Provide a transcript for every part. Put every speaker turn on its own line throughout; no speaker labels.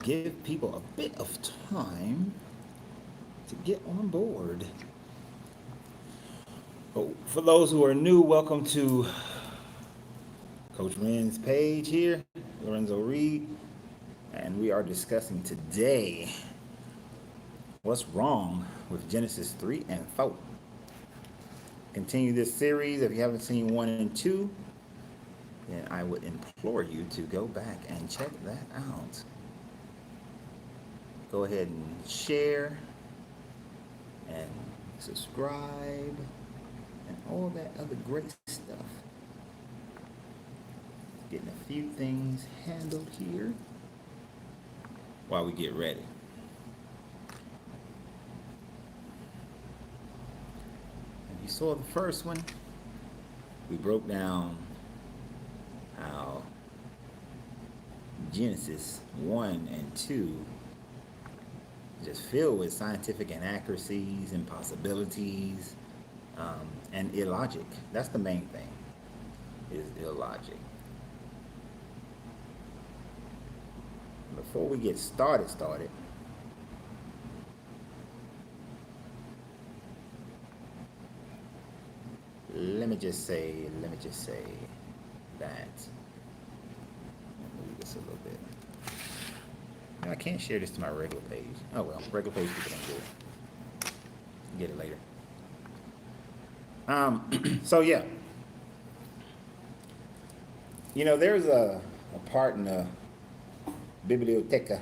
give people a bit of time to get on board. Oh, for those who are new, welcome to Coach Renz page here, Larenzo Reed, and we are discussing today what's wrong with Genesis 3 and 4. Continue this series. If you haven't seen 1 and 2, then I would implore you to go back and check that out. Go ahead and share and subscribe and all that other great stuff. Getting a few things handled here while we get ready. If you saw the first one, we broke down how Genesis 1 and 2 just filled with scientific inaccuracies, impossibilities, and illogic. That's the main thing, is illogic. Before we get started, let me just say that, move this a little bit. Now, I can't share this to my regular page. Oh well, regular page people don't do it. Get it later. So yeah, there's a part in the biblioteca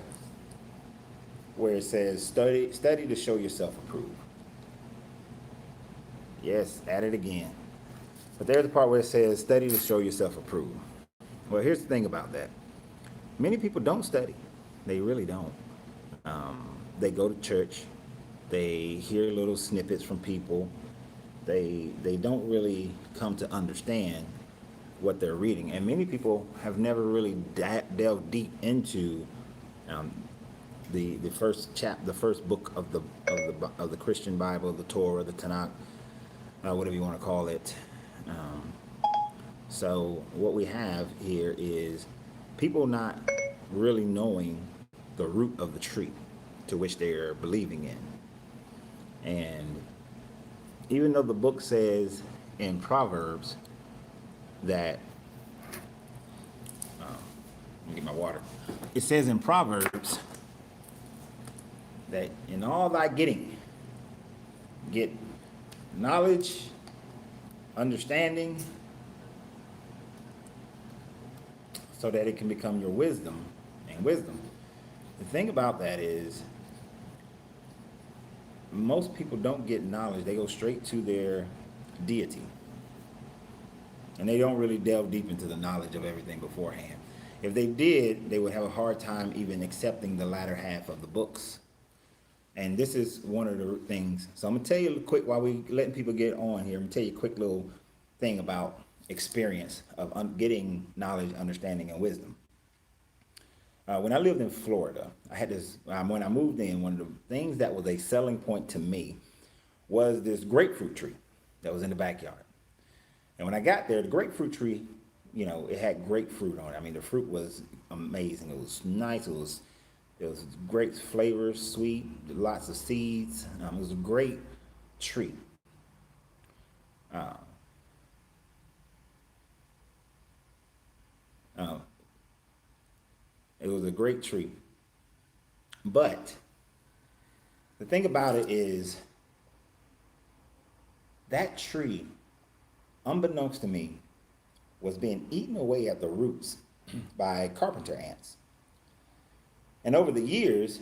where it says study to show yourself approved. Yes, at it again. But there's a part where it says study to show yourself approved. Well, here's the thing about that. Many people don't study. They really don't. They go to church. They hear little snippets from people. They don't really come to understand what they're reading. And many people have never really delved deep into the first book of the Christian Bible, the Torah, the Tanakh, whatever you want to call it. So what we have here is people not really knowing the root of the tree to which they're believing in. And even though the book says in Proverbs that, let me get my water. It says in Proverbs that in all thy getting, get knowledge, understanding, so that it can become your wisdom. And wisdom, the thing about that is most people don't get knowledge. They go straight to their deity, and they don't really delve deep into the knowledge of everything beforehand. If they did, they would have a hard time even accepting the latter half of the books. And this is one of the things. So I'm gonna tell you quick, while we letting people get on here, I'm gonna tell you a quick little thing about experience of getting knowledge, understanding, and wisdom. When I lived in Florida, I had this. When I moved in, one of the things that was a selling point to me was this grapefruit tree that was in the backyard. And when I got there, the grapefruit tree, it had grapefruit on it. I mean, the fruit was amazing. It was nice. It was great flavors, sweet, lots of seeds. It was a great tree. Uh, uh, it was a great tree. But the thing about it is that tree, unbeknownst to me, was being eaten away at the roots by carpenter ants. And over the years,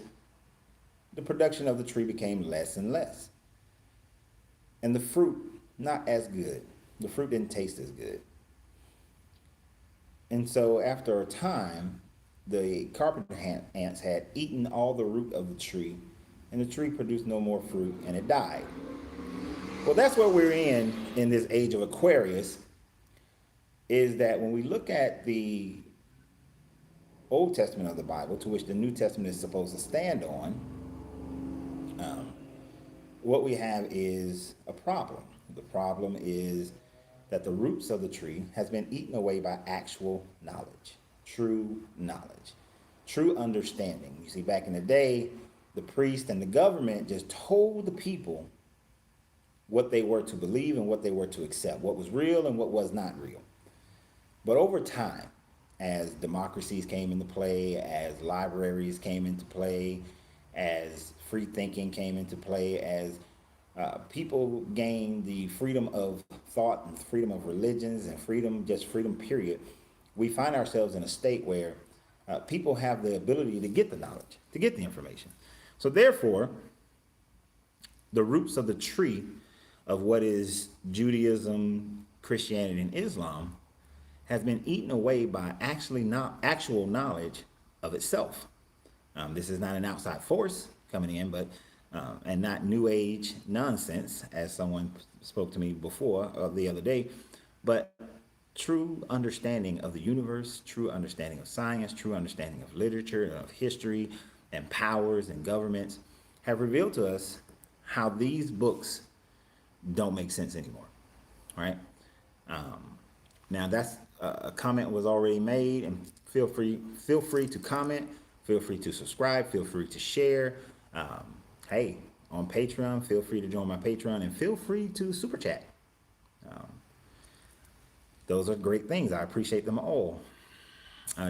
the production of the tree became less and less. And the fruit, not as good. The fruit didn't taste as good. And so after a time, the carpenter ants had eaten all the root of the tree, and the tree produced no more fruit, and it died. Well, that's what we're in this age of Aquarius, is that when we look at the Old Testament of the Bible, to which the New Testament is supposed to stand on, what we have is a problem. The problem is that the roots of the tree has been eaten away by actual knowledge, true knowledge. True understanding. You see, back in the day, the priest and the government just told the people what they were to believe and what they were to accept, what was real and what was not real. But over time, as democracies came into play, as libraries came into play, as free thinking came into play, as people gained the freedom of thought and freedom of religions and freedom, just freedom, period, we find ourselves in a state where people have the ability to get the knowledge, to get the information. So therefore, the roots of the tree of what is Judaism, Christianity, and Islam has been eaten away by actual knowledge of itself. This is not an outside force coming in, but and not new age nonsense, as someone spoke to me before the other day, but true understanding of the universe, true understanding of science, true understanding of literature and of history and powers and governments have revealed to us how these books don't make sense anymore, right? Now that's a comment was already made, and feel free to comment, feel free to subscribe, feel free to share. Hey, on Patreon, feel free to join my Patreon, and feel free to super chat. Those are great things. I appreciate them all.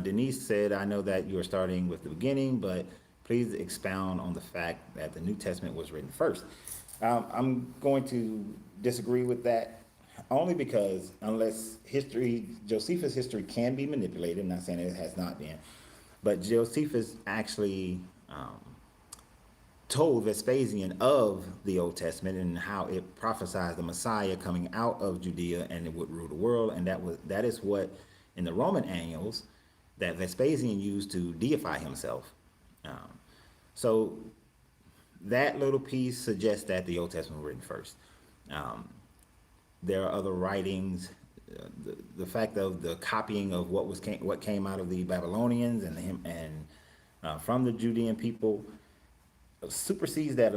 Denise said, I know that you are starting with the beginning, but please expound on the fact that the New Testament was written first. I'm going to disagree with that only because unless Josephus' history can be manipulated, I'm not saying it has not been, but Josephus actually told Vespasian of the Old Testament and how it prophesied the Messiah coming out of Judea and it would rule the world. And that is what in the Roman annals that Vespasian used to deify himself. So that little piece suggests that the Old Testament was written first. There are other writings. The fact of the copying of what came out of the Babylonians and from the Judean people supersedes that.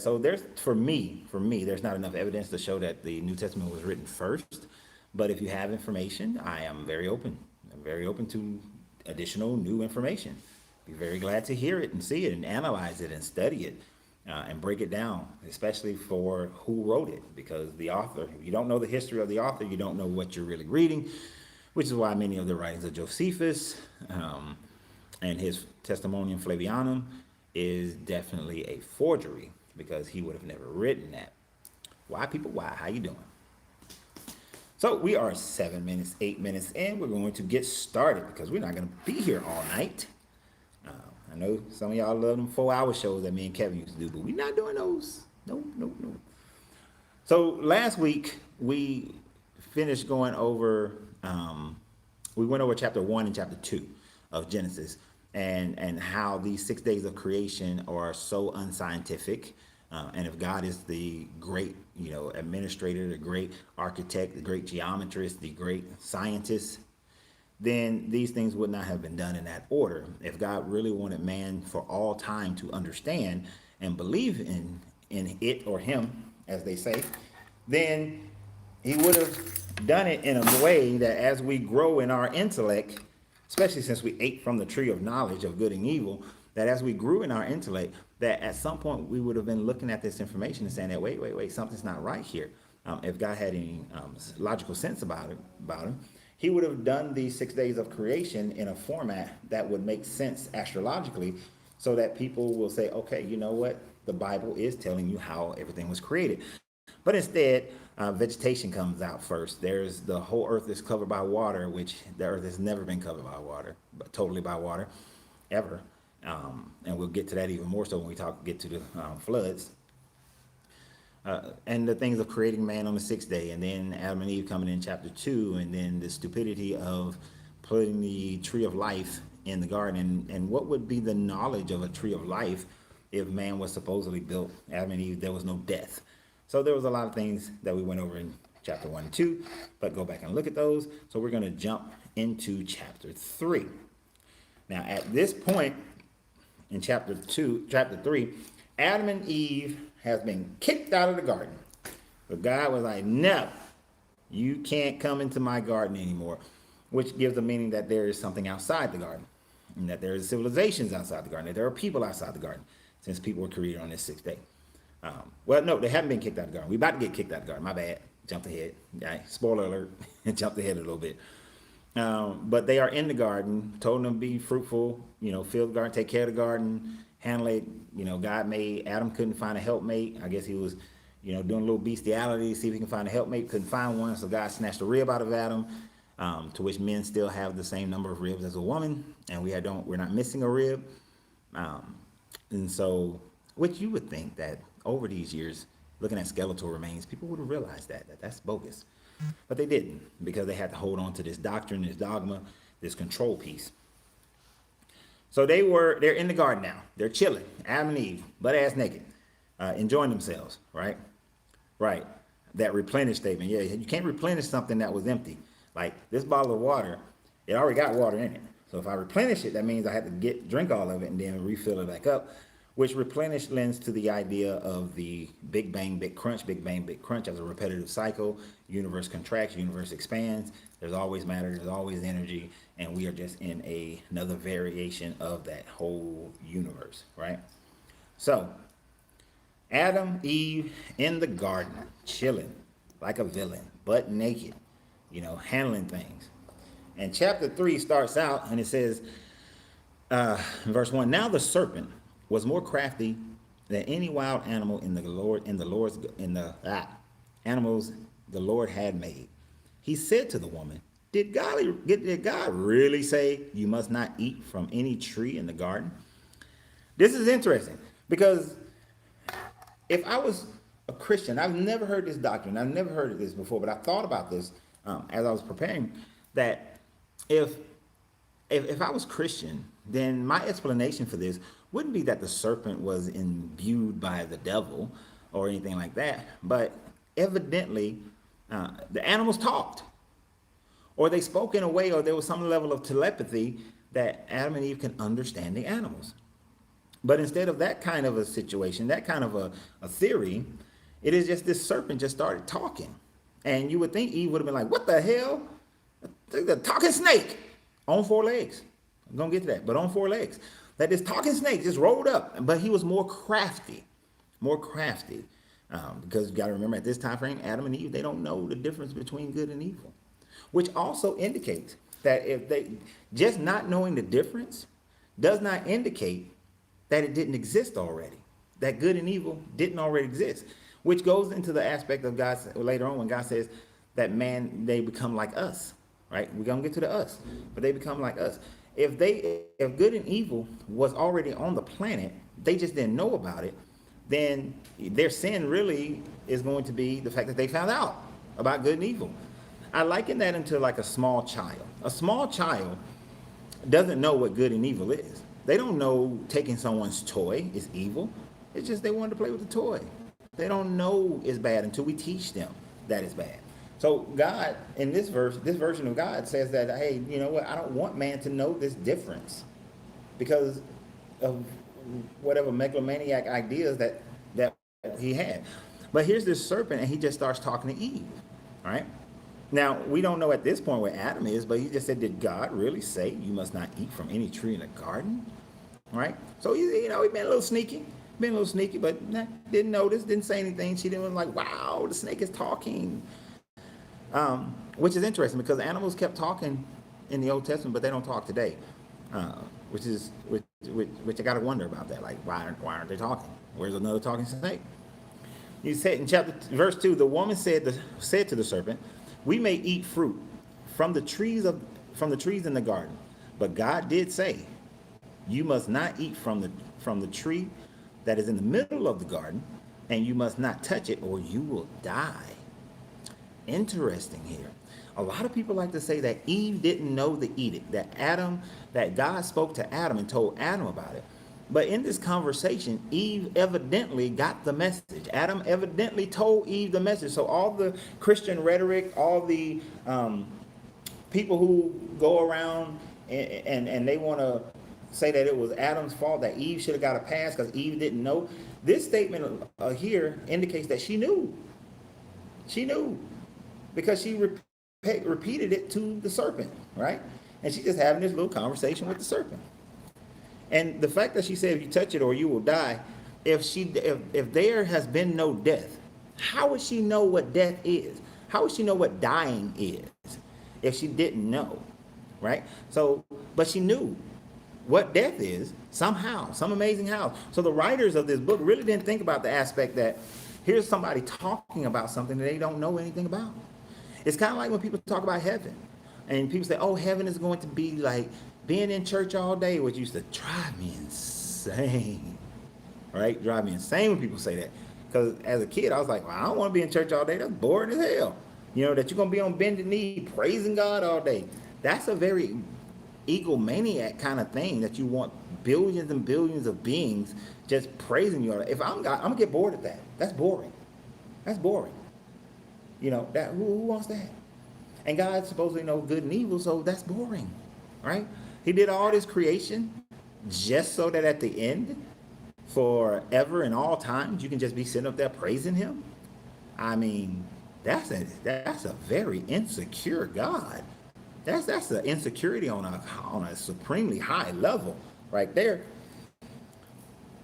So there's for me, there's not enough evidence to show that the New Testament was written first. But if you have information, I am very open. I'm very open to additional new information. Be very glad to hear it and see it and analyze it and study it and break it down, especially for who wrote it. Because the author, if you don't know the history of the author, you don't know what you're really reading, which is why many of the writings of Josephus and his Testimonium Flavianum is definitely a forgery, because he would have never written that. Why, people? Why? How you doing? So we are 8 minutes in. We're going to get started because we're not going to be here all night. I know some of y'all love them 4-hour shows that me and Kevin used to do, but we're not doing those. No. So last week we finished going over, we went over chapter 1 and chapter 2 of Genesis, and how these 6 days of creation are so unscientific. And if God is the great, administrator, the great architect, the great geometrist, the great scientist, then these things would not have been done in that order. If God really wanted man for all time to understand and believe in it or him, as they say, then he would have done it in a way that as we grow in our intellect, especially since we ate from the tree of knowledge of good and evil, that as we grew in our intellect, that at some point we would have been looking at this information and saying that, wait, something's not right here. If God had any logical sense about him, he would have done these 6 days of creation in a format that would make sense astrologically, so that people will say, okay, you know what? The Bible is telling you how everything was created. But instead, vegetation comes out first. There's the whole earth is covered by water, which the earth has never been covered by water, but totally by water, ever. And we'll get to that even more so when we get to the floods. And the things of creating man on the 6th day, and then Adam and Eve coming in chapter 2, and then the stupidity of putting the tree of life in the garden, and what would be the knowledge of a tree of life if man was supposedly built, Adam and Eve, there was no death. So there was a lot of things that we went over in chapter 1 and 2, but go back and look at those. So we're going to jump into chapter 3. Now at this point in chapter 3, Adam and Eve has been kicked out of the garden. But God was like, no, you can't come into my garden anymore, which gives the meaning that there is something outside the garden. and that there are civilizations outside the garden, that there are people outside the garden, since people were created on this sixth day. Well, no, they haven't been kicked out of the garden. We're about to get kicked out of the garden. My bad. Jumped ahead. Yeah, spoiler alert. Jumped ahead a little bit. But they are in the garden, told them to be fruitful, fill the garden, take care of the garden, handle it. God made, Adam couldn't find a helpmate. I guess he was, doing a little bestiality, see if he can find a helpmate. Couldn't find one, so God snatched a rib out of Adam, to which men still have the same number of ribs as a woman, and we're not missing a rib. And so, which you would think that over these years, looking at skeletal remains, people would have realized that that's bogus. But they didn't, because they had to hold on to this doctrine, this dogma, this control piece. So they're in the garden now. They're chilling, Adam and Eve, butt ass naked, enjoying themselves, right? Right. That replenish statement. Yeah, you can't replenish something that was empty. Like this bottle of water, it already got water in it. So if I replenish it, that means I have to drink all of it and then refill it back up, which replenish lends to the idea of the Big Bang, Big Crunch, Big Bang, Big Crunch as a repetitive cycle. Universe contracts, universe expands. There's always matter, there's always energy, and we are just in another variation of that whole universe, right? So, Adam, Eve in the garden, chilling like a villain, butt naked, handling things. And chapter 3 starts out and it says, verse 1, now the serpent was more crafty than any wild animal animals the Lord had made. He said to the woman, did God really say you must not eat from any tree in the garden? This is interesting because if I was a Christian, I've never heard this doctrine. I've never heard of this before, but I thought about this as I was preparing, that if I was Christian, then my explanation for this wouldn't be that the serpent was imbued by the devil or anything like that, but evidently the animals talked, or they spoke in a way, or there was some level of telepathy that Adam and Eve can understand the animals. But instead of that kind of a situation, that kind of a theory, it is just this serpent just started talking. And you would think Eve would have been like, what the hell? The talking snake on 4 legs. I'm going to get to that, but on 4 legs. That this talking snake just rolled up, but he was more crafty. Because you got to remember, at this time frame, Adam and Eve, they don't know the difference between good and evil, which also indicates that if they just not knowing the difference does not indicate that it didn't exist already, that good and evil didn't already exist, which goes into the aspect of God later on when God says that man, they become like us, right? We're going to get to the us, but they become like us. If good and evil was already on the planet, they just didn't know about it, then their sin really is going to be the fact that they found out about good and evil. I liken that into like a small child. A small child doesn't know what good and evil is. They don't know taking someone's toy is evil. It's just they wanted to play with the toy. They don't know it's bad until we teach them that it's bad. So God, in this version of God says that, hey, you know what? I don't want man to know this difference because of whatever megalomaniac ideas that he had. But here's this serpent, and he just starts talking to Eve, right? Now, we don't know at this point where Adam is, but he just said, did God really say you must not eat from any tree in the garden? Right? So, he's been a little sneaky, but didn't notice, didn't say anything. She didn't like, wow, the snake is talking. Which is interesting because animals kept talking in the Old Testament, but they don't talk today. Which I got to wonder about that. Like, why aren't they talking? Where's another talking snake? You said in verse 2, the woman said to the serpent, we may eat fruit from the trees in the garden, but God did say, you must not eat from the tree that is in the middle of the garden, and you must not touch it, or you will die. Interesting here. A lot of people like to say that Eve didn't know the edict, that God spoke to Adam and told Adam about it. But in this conversation, Eve evidently got the message. Adam evidently told Eve the message. So all the Christian rhetoric, all the people who go around and they want to say that it was Adam's fault, that Eve should have got a pass because Eve didn't know. This statement here indicates that she knew. She knew because she repeated it to the serpent, right? And she's just having this little conversation with the serpent. And the fact that she said, if you touch it or you will die, if there has been no death, how would she know what death is? How would she know what dying is if she didn't know, right? So, but she knew what death is somehow, some amazing how. So the writers of this book really didn't think about the aspect that here's somebody talking about something that they don't know anything about. It's kind of like when people talk about heaven and people say, oh, heaven is going to be like being in church all day, which used to drive me insane, right? Drive me insane when people say that. Because as a kid, I was like, well, I don't want to be in church all day. That's boring as hell. You know, that you're going to be on bended knee praising God all day. That's a very egomaniac kind of thing that you want billions and billions of beings just praising you. If I'm God, I'm going to get bored of that. That's boring. That's boring. You know, that who wants that? And God supposedly knows good and evil, so that's boring, right? He did all this creation just so that at the end, forever and all times, you can just be sitting up there praising him. I mean, that's a very insecure God. That's an insecurity on a supremely high level right there.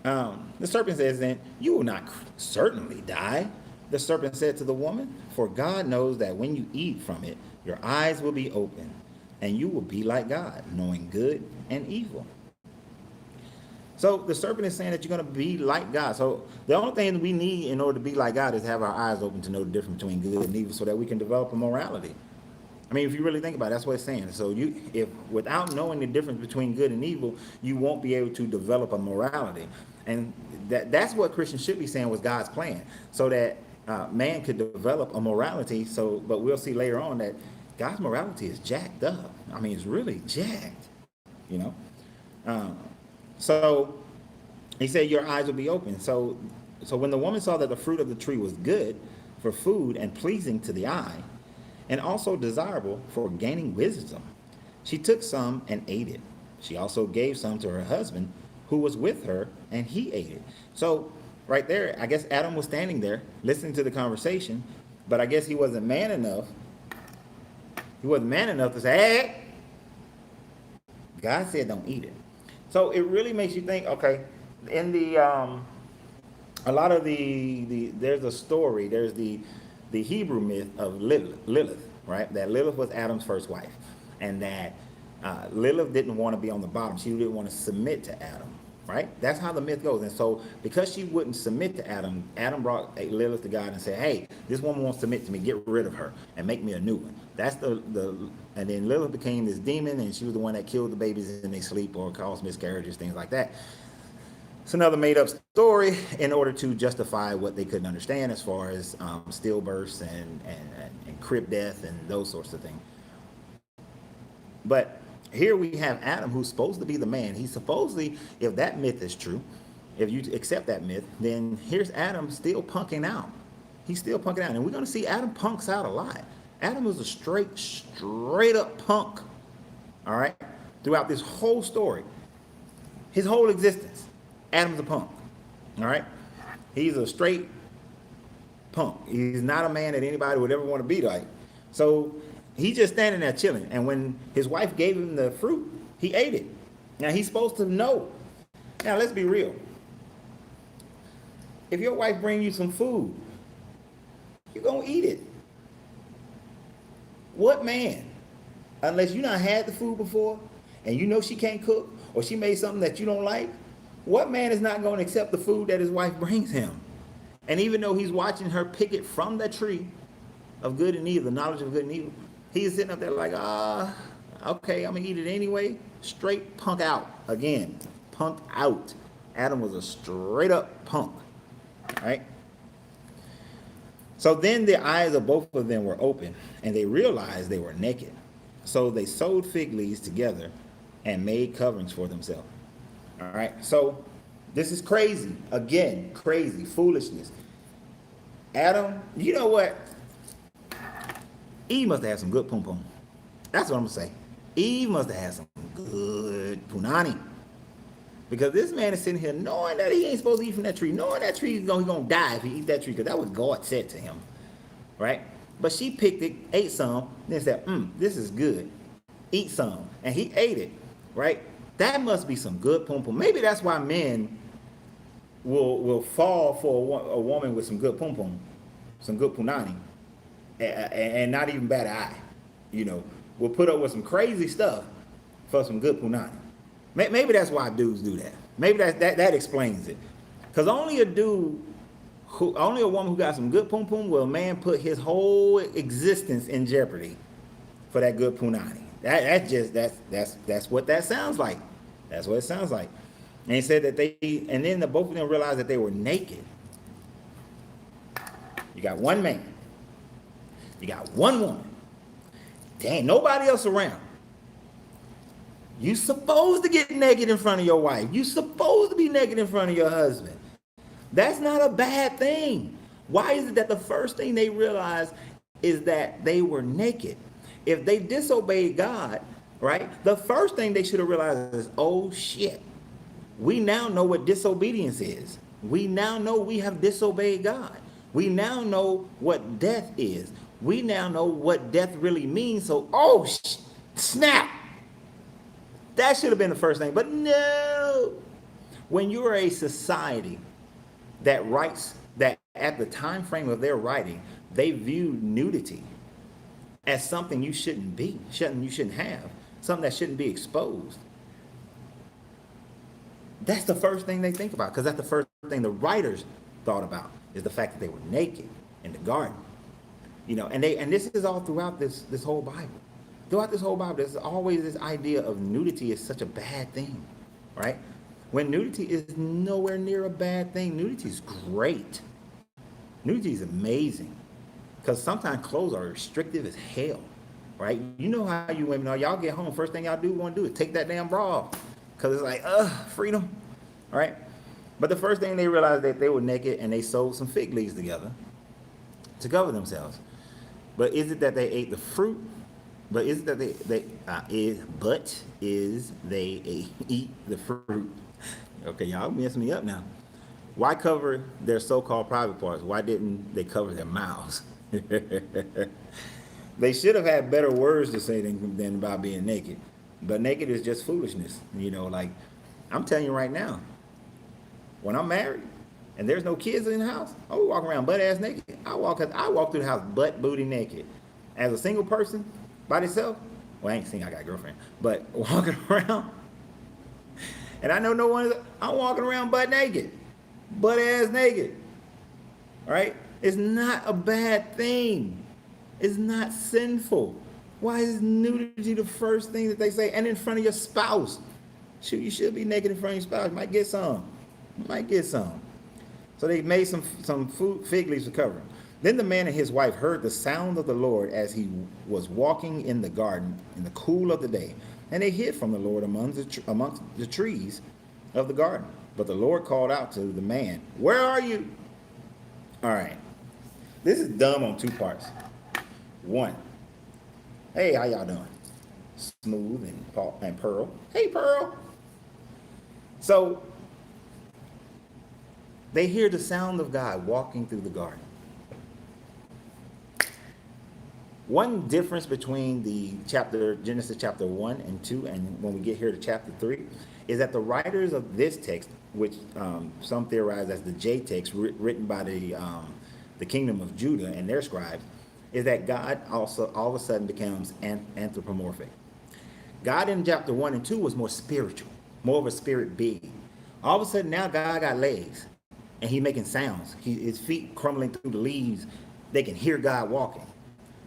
The serpent says then, you will not certainly die. The serpent said to the woman, for God knows that when you eat from it, your eyes will be open, and you will be like God, knowing good and evil. So the serpent is saying that you're going to be like God. So the only thing we need in order to be like God is to have our eyes open to know the difference between good and evil so that we can develop a morality. I mean, if you really think about it, that's what it's saying. So if without knowing the difference between good and evil, you won't be able to develop a morality. And that's what Christians should be saying was God's plan, so that man could develop a morality. So, but we'll see later on that God's morality is jacked up. I mean, it's really jacked, you know. So he said, your eyes will be open. So when the woman saw that the fruit of the tree was good for food and pleasing to the eye, and also desirable for gaining wisdom, she took some and ate it. She also gave some to her husband who was with her, and he ate it. So right there, I guess Adam was standing there listening to the conversation, but I guess he wasn't man enough. He wasn't man enough to say, hey, God said don't eat it. So it really makes you think, okay, in the, a lot of there's a story, there's the Hebrew myth of Lilith, right? That Lilith was Adam's first wife, and that Lilith didn't want to be on the bottom. She didn't want to submit to Adam, right? That's how the myth goes. And so because she wouldn't submit to Adam, Adam brought Lilith to God and said, hey, this woman wants to submit to me. Get rid of her and make me a new one. That's and then Lilith became this demon, and she was the one that killed the babies in their sleep or caused miscarriages, things like that. It's another made-up story in order to justify what they couldn't understand as far as stillbirths and crib death and those sorts of things. But here we have Adam, who's supposed to be the man. He's supposedly, if that myth is true, if you accept that myth, then here's Adam still punking out. He's still punking out. And we're going to see Adam punks out a lot. Adam was a straight up punk, all right, throughout this whole story. His whole existence. Adam's a punk, all right? He's a straight punk. He's not a man that anybody would ever want to be like. So he's just standing there chilling. And when his wife gave him the fruit, he ate it. Now, he's supposed to know. Now, let's be real. If your wife brings you some food, you're going to eat it. What man, unless you not had the food before and you know she can't cook or she made something that you don't like, what man is not going to accept the food that his wife brings him? And even though he's watching her pick it from the tree of good and evil, the knowledge of good and evil, he's sitting up there like, okay, I'm going to eat it anyway. Straight punk out. Again, punk out. Adam was a straight up punk, right? So then the eyes of both of them were open, and they realized they were naked. So they sewed fig leaves together and made coverings for themselves. All right, so this is crazy. Again, crazy, foolishness. Adam, you know what? Eve must have had some good pum pum. That's what I'm going to say. Eve must have had some good punani. Because this man is sitting here knowing that he ain't supposed to eat from that tree, knowing that tree he's going to die if he eats that tree, because that was God said to him, right? But she picked it, ate some, then said, this is good. Eat some. And he ate it, right? That must be some good pum pum. Maybe that's why men will fall for a woman with some good pum pum, some good punani, and not even bat an eye. You know, will put up with some crazy stuff for some good punani. Maybe that's why dudes do that. Maybe that explains it. Because only a woman who got some good pum pum will a man put his whole existence in jeopardy for that good punani. That's what that sounds like. That's what it sounds like. And he said that and then both of them realized that they were naked. You got one man. You got one woman. There ain't nobody else around. You supposed to get naked in front of your wife. You supposed to be naked in front of your husband. That's not a bad thing. Why is it that the first thing they realized is that they were naked? If they disobeyed God, right, the first thing they should have realized is, oh shit, we now know what disobedience is. We now know we have disobeyed God. We now know what death is. We now know what death really means. So, snap. That should have been the first thing. But no. When you're a society that writes, that at the time frame of their writing, they viewed nudity as something you shouldn't be, you shouldn't have, something that shouldn't be exposed. That's the first thing they think about, because that's the first thing the writers thought about, is the fact that they were naked in the garden. You know, and this is all throughout this whole Bible. Throughout this whole Bible, there's always this idea of nudity is such a bad thing, right? When nudity is nowhere near a bad thing. Nudity is great. Nudity is amazing. Because sometimes clothes are restrictive as hell, right? You know how you women are. Y'all get home, first thing y'all want to do is take that damn bra off. Because it's like, freedom, right? But the first thing they realized that they were naked, and they sewed some fig leaves together to cover themselves. But is it that they ate the fruit? But is it that they eat the fruit? Okay, y'all messing me up now. Why cover their so-called private parts? Why didn't they cover their mouths? They should have had better words to say than about being naked. But naked is just foolishness. You know, like, I'm telling you right now, when I'm married and there's no kids in the house, I will walk around butt ass naked. I walk through the house butt booty naked. As a single person by themselves, well, I ain't single, I got a girlfriend, but walking around, and I know no one, I'm walking around butt naked, butt ass naked, right? It's not a bad thing. It's not sinful. Why is nudity the first thing that they say? And in front of your spouse. Shoot, you should be naked in front of your spouse. You might get some. So they made some fig leaves to cover him. Then the man and his wife heard the sound of the Lord as he was walking in the garden in the cool of the day. And they hid from the Lord amongst the trees of the garden. But the Lord called out to the man, "Where are you?" All right. This is dumb on two parts. One, hey, how y'all doing? Smooth and Pearl. Hey, Pearl. So they hear the sound of God walking through the garden. One difference between the Genesis chapter 1 and 2, and when we get here to chapter 3, is that the writers of this text, which some theorize as the J text, written by the kingdom of Judah and their scribes, is that God also all of a sudden becomes anthropomorphic. God in chapter 1 and 2 was more spiritual, more of a spirit being. All of a sudden now God got legs, and he's making sounds. His feet crumbling through the leaves. They can hear God walking,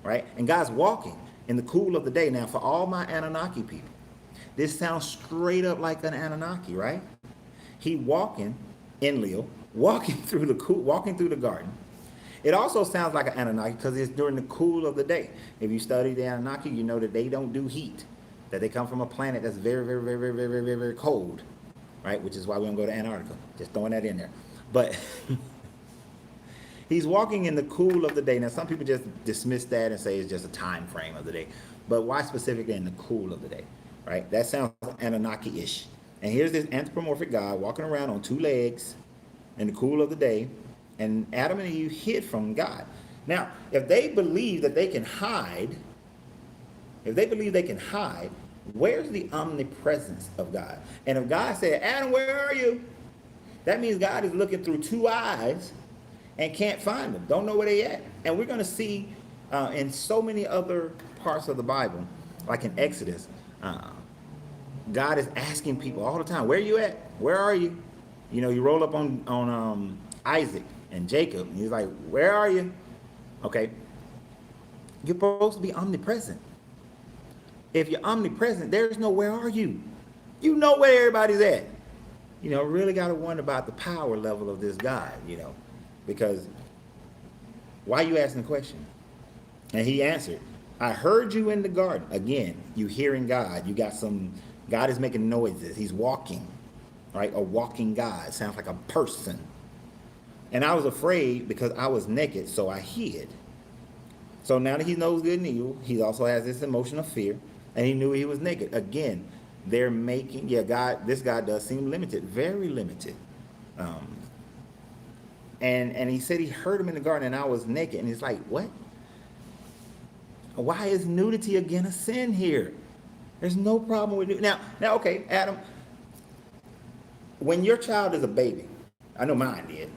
right? And God's walking in the cool of the day. Now, for all my Anunnaki people, this sounds straight up like an Anunnaki, right? He walking, Enlil, walking through the garden. It also sounds like an Anunnaki because it's during the cool of the day. If you study the Anunnaki, you know that they don't do heat, that they come from a planet that's very, very, very, very, very, very, very, very cold, right? Which is why we don't go to Antarctica. Just throwing that in there. But he's walking in the cool of the day. Now, some people just dismiss that and say it's just a time frame of the day. But why specifically in the cool of the day, right? That sounds Anunnaki-ish. And here's this anthropomorphic God walking around on two legs in the cool of the day. And Adam and Eve hid from God. Now, if they believe that they can hide, Where's the omnipresence of God? And if God said, Adam, where are you? That means God is looking through two eyes and can't find them, don't know where they at. And we're going to see in so many other parts of the Bible, like in Exodus, God is asking people all the time, where are you at? Where are you? You know, you roll up on Isaac and Jacob, and he's like, where are you? Okay. You're supposed to be omnipresent. If you're omnipresent, there's no where are you? You know where everybody's at. You know, really got to wonder about the power level of this God, you know, because why are you asking the question? And he answered, I heard you in the garden. Again, you hearing God. You got God is making noises. He's walking, right? A walking God. Sounds like a person. And I was afraid because I was naked, so I hid. So now that he knows good and evil, he also has this emotion of fear, and he knew he was naked. Again, they're making, this God does seem limited, very limited. And he said he heard him in the garden, and I was naked. And he's like, what? Why is nudity again a sin here? There's no problem with it. Now, okay, Adam, when your child is a baby, I know mine did,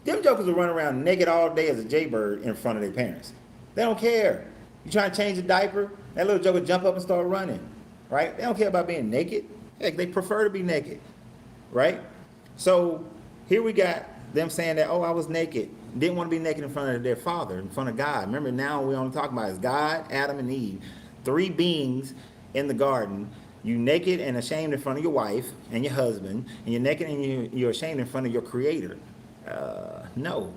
them jokers will run around naked all day as a jaybird in front of their parents. They don't care. You trying to change a diaper, that little joker jump up and start running, right? They don't care about being naked. Heck, they prefer to be naked, right? So here we got them saying that, oh, I was naked. Didn't want to be naked in front of their father, in front of God. Remember, now we only talking about is God, Adam, and Eve, three beings in the garden. You naked and ashamed in front of your wife and your husband, and you're naked and you're ashamed in front of your creator. No.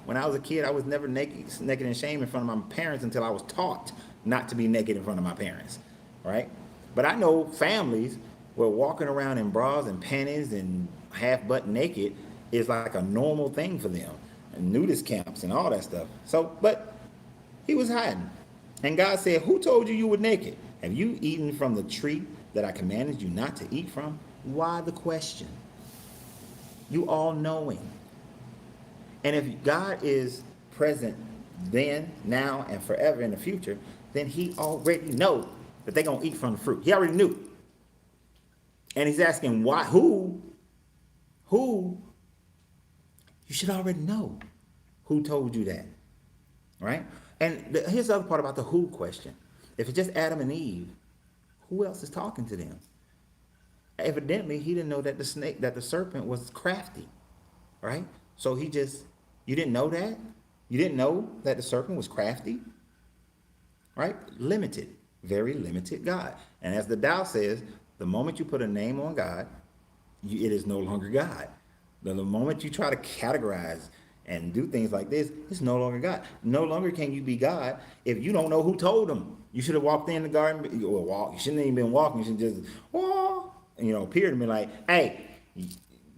When I was a kid, I was never naked and ashamed in front of my parents until I was taught not to be naked in front of my parents, right? But I know families where walking around in bras and panties and half butt naked is like a normal thing for them, and nudist camps and all that stuff. So, but he was hiding. And God said, who told you were naked? Have you eaten from the tree that I commanded you not to eat from? Why the question? You all knowing. And if God is present then, now, and forever in the future, then he already knows that they're going to eat from the fruit. He already knew. And he's asking why, who? You should already know who told you that, right? And here's the other part about the who question. If it's just Adam and Eve, who else is talking to them? Evidently, he didn't know that the serpent was crafty, right? So you didn't know that? You didn't know that the serpent was crafty, right? Limited, very limited God. And as the Tao says, the moment you put a name on God, it is no longer God. The moment you try to categorize and do things like this, it's no longer God. No longer can you be God if you don't know who told him. You should have walked in the garden, or walk. You shouldn't have even been walking. You should just appear to me like, hey,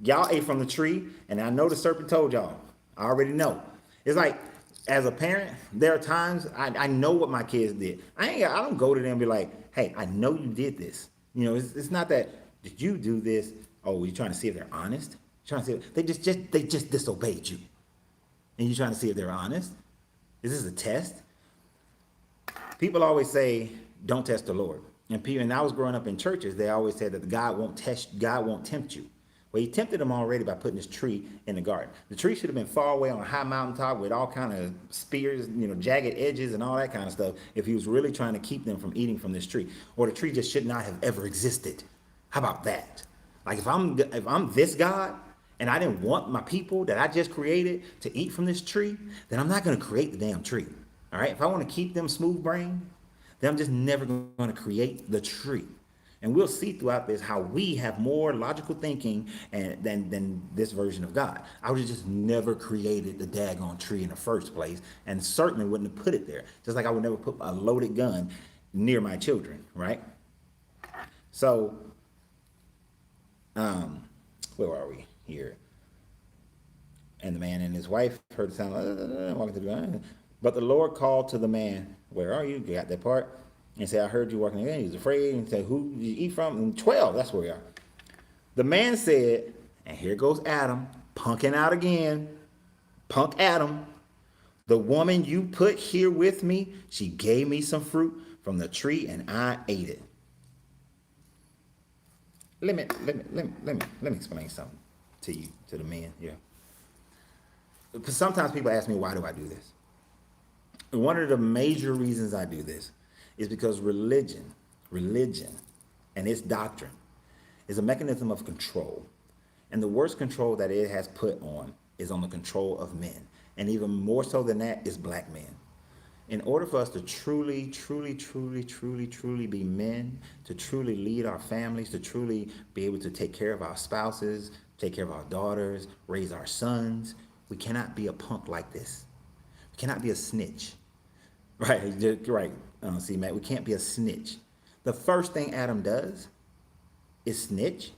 y'all ate from the tree, and I know the serpent told y'all. I already know. It's like, as a parent, there are times I know what my kids did. I don't go to them and be like, hey, I know you did this. You know, it's not that, did you do this? Oh, you're trying to see if they're honest? You're trying to see if they just disobeyed you. And you're trying to see if they're honest? Is this a test? People always say, don't test the Lord. And I was growing up in churches, they always said that God won't tempt you. Well, he tempted them already by putting this tree in the garden. The tree should have been far away on a high mountaintop with all kind of spears, jagged edges and all that kind of stuff, if he was really trying to keep them from eating from this tree. Or the tree just should not have ever existed. How about that? Like if I'm this God and I didn't want my people that I just created to eat from this tree, then I'm not going to create the damn tree. All right? If I want to keep them smooth brained, then I'm just never going to create the tree. And we'll see throughout this how we have more logical thinking than this version of God. I would have just never created the daggone tree in the first place, and certainly wouldn't have put it there. Just like I would never put a loaded gun near my children, right? So, where are we here? And the man and his wife heard the sound, walking to the garden. But the Lord called to the man, where are you? You got that part? And said, I heard you walking again. He was afraid and said, who did you eat from? And 12, that's where we are. The man said, and here goes Adam, punking out again. Punk Adam. The woman you put here with me, she gave me some fruit from the tree and I ate it. Let me explain something to you, to the men here. Because sometimes people ask me, why do I do this? And one of the major reasons I do this is because religion, and its doctrine is a mechanism of control. And the worst control that it has put on is on the control of men. And even more so than that is black men. In order for us to truly be men, to truly lead our families, to truly be able to take care of our spouses, take care of our daughters, raise our sons, we cannot be a punk like this. We cannot be a snitch. Right, right. See, Matt, we can't be a snitch. The first thing Adam does is snitch.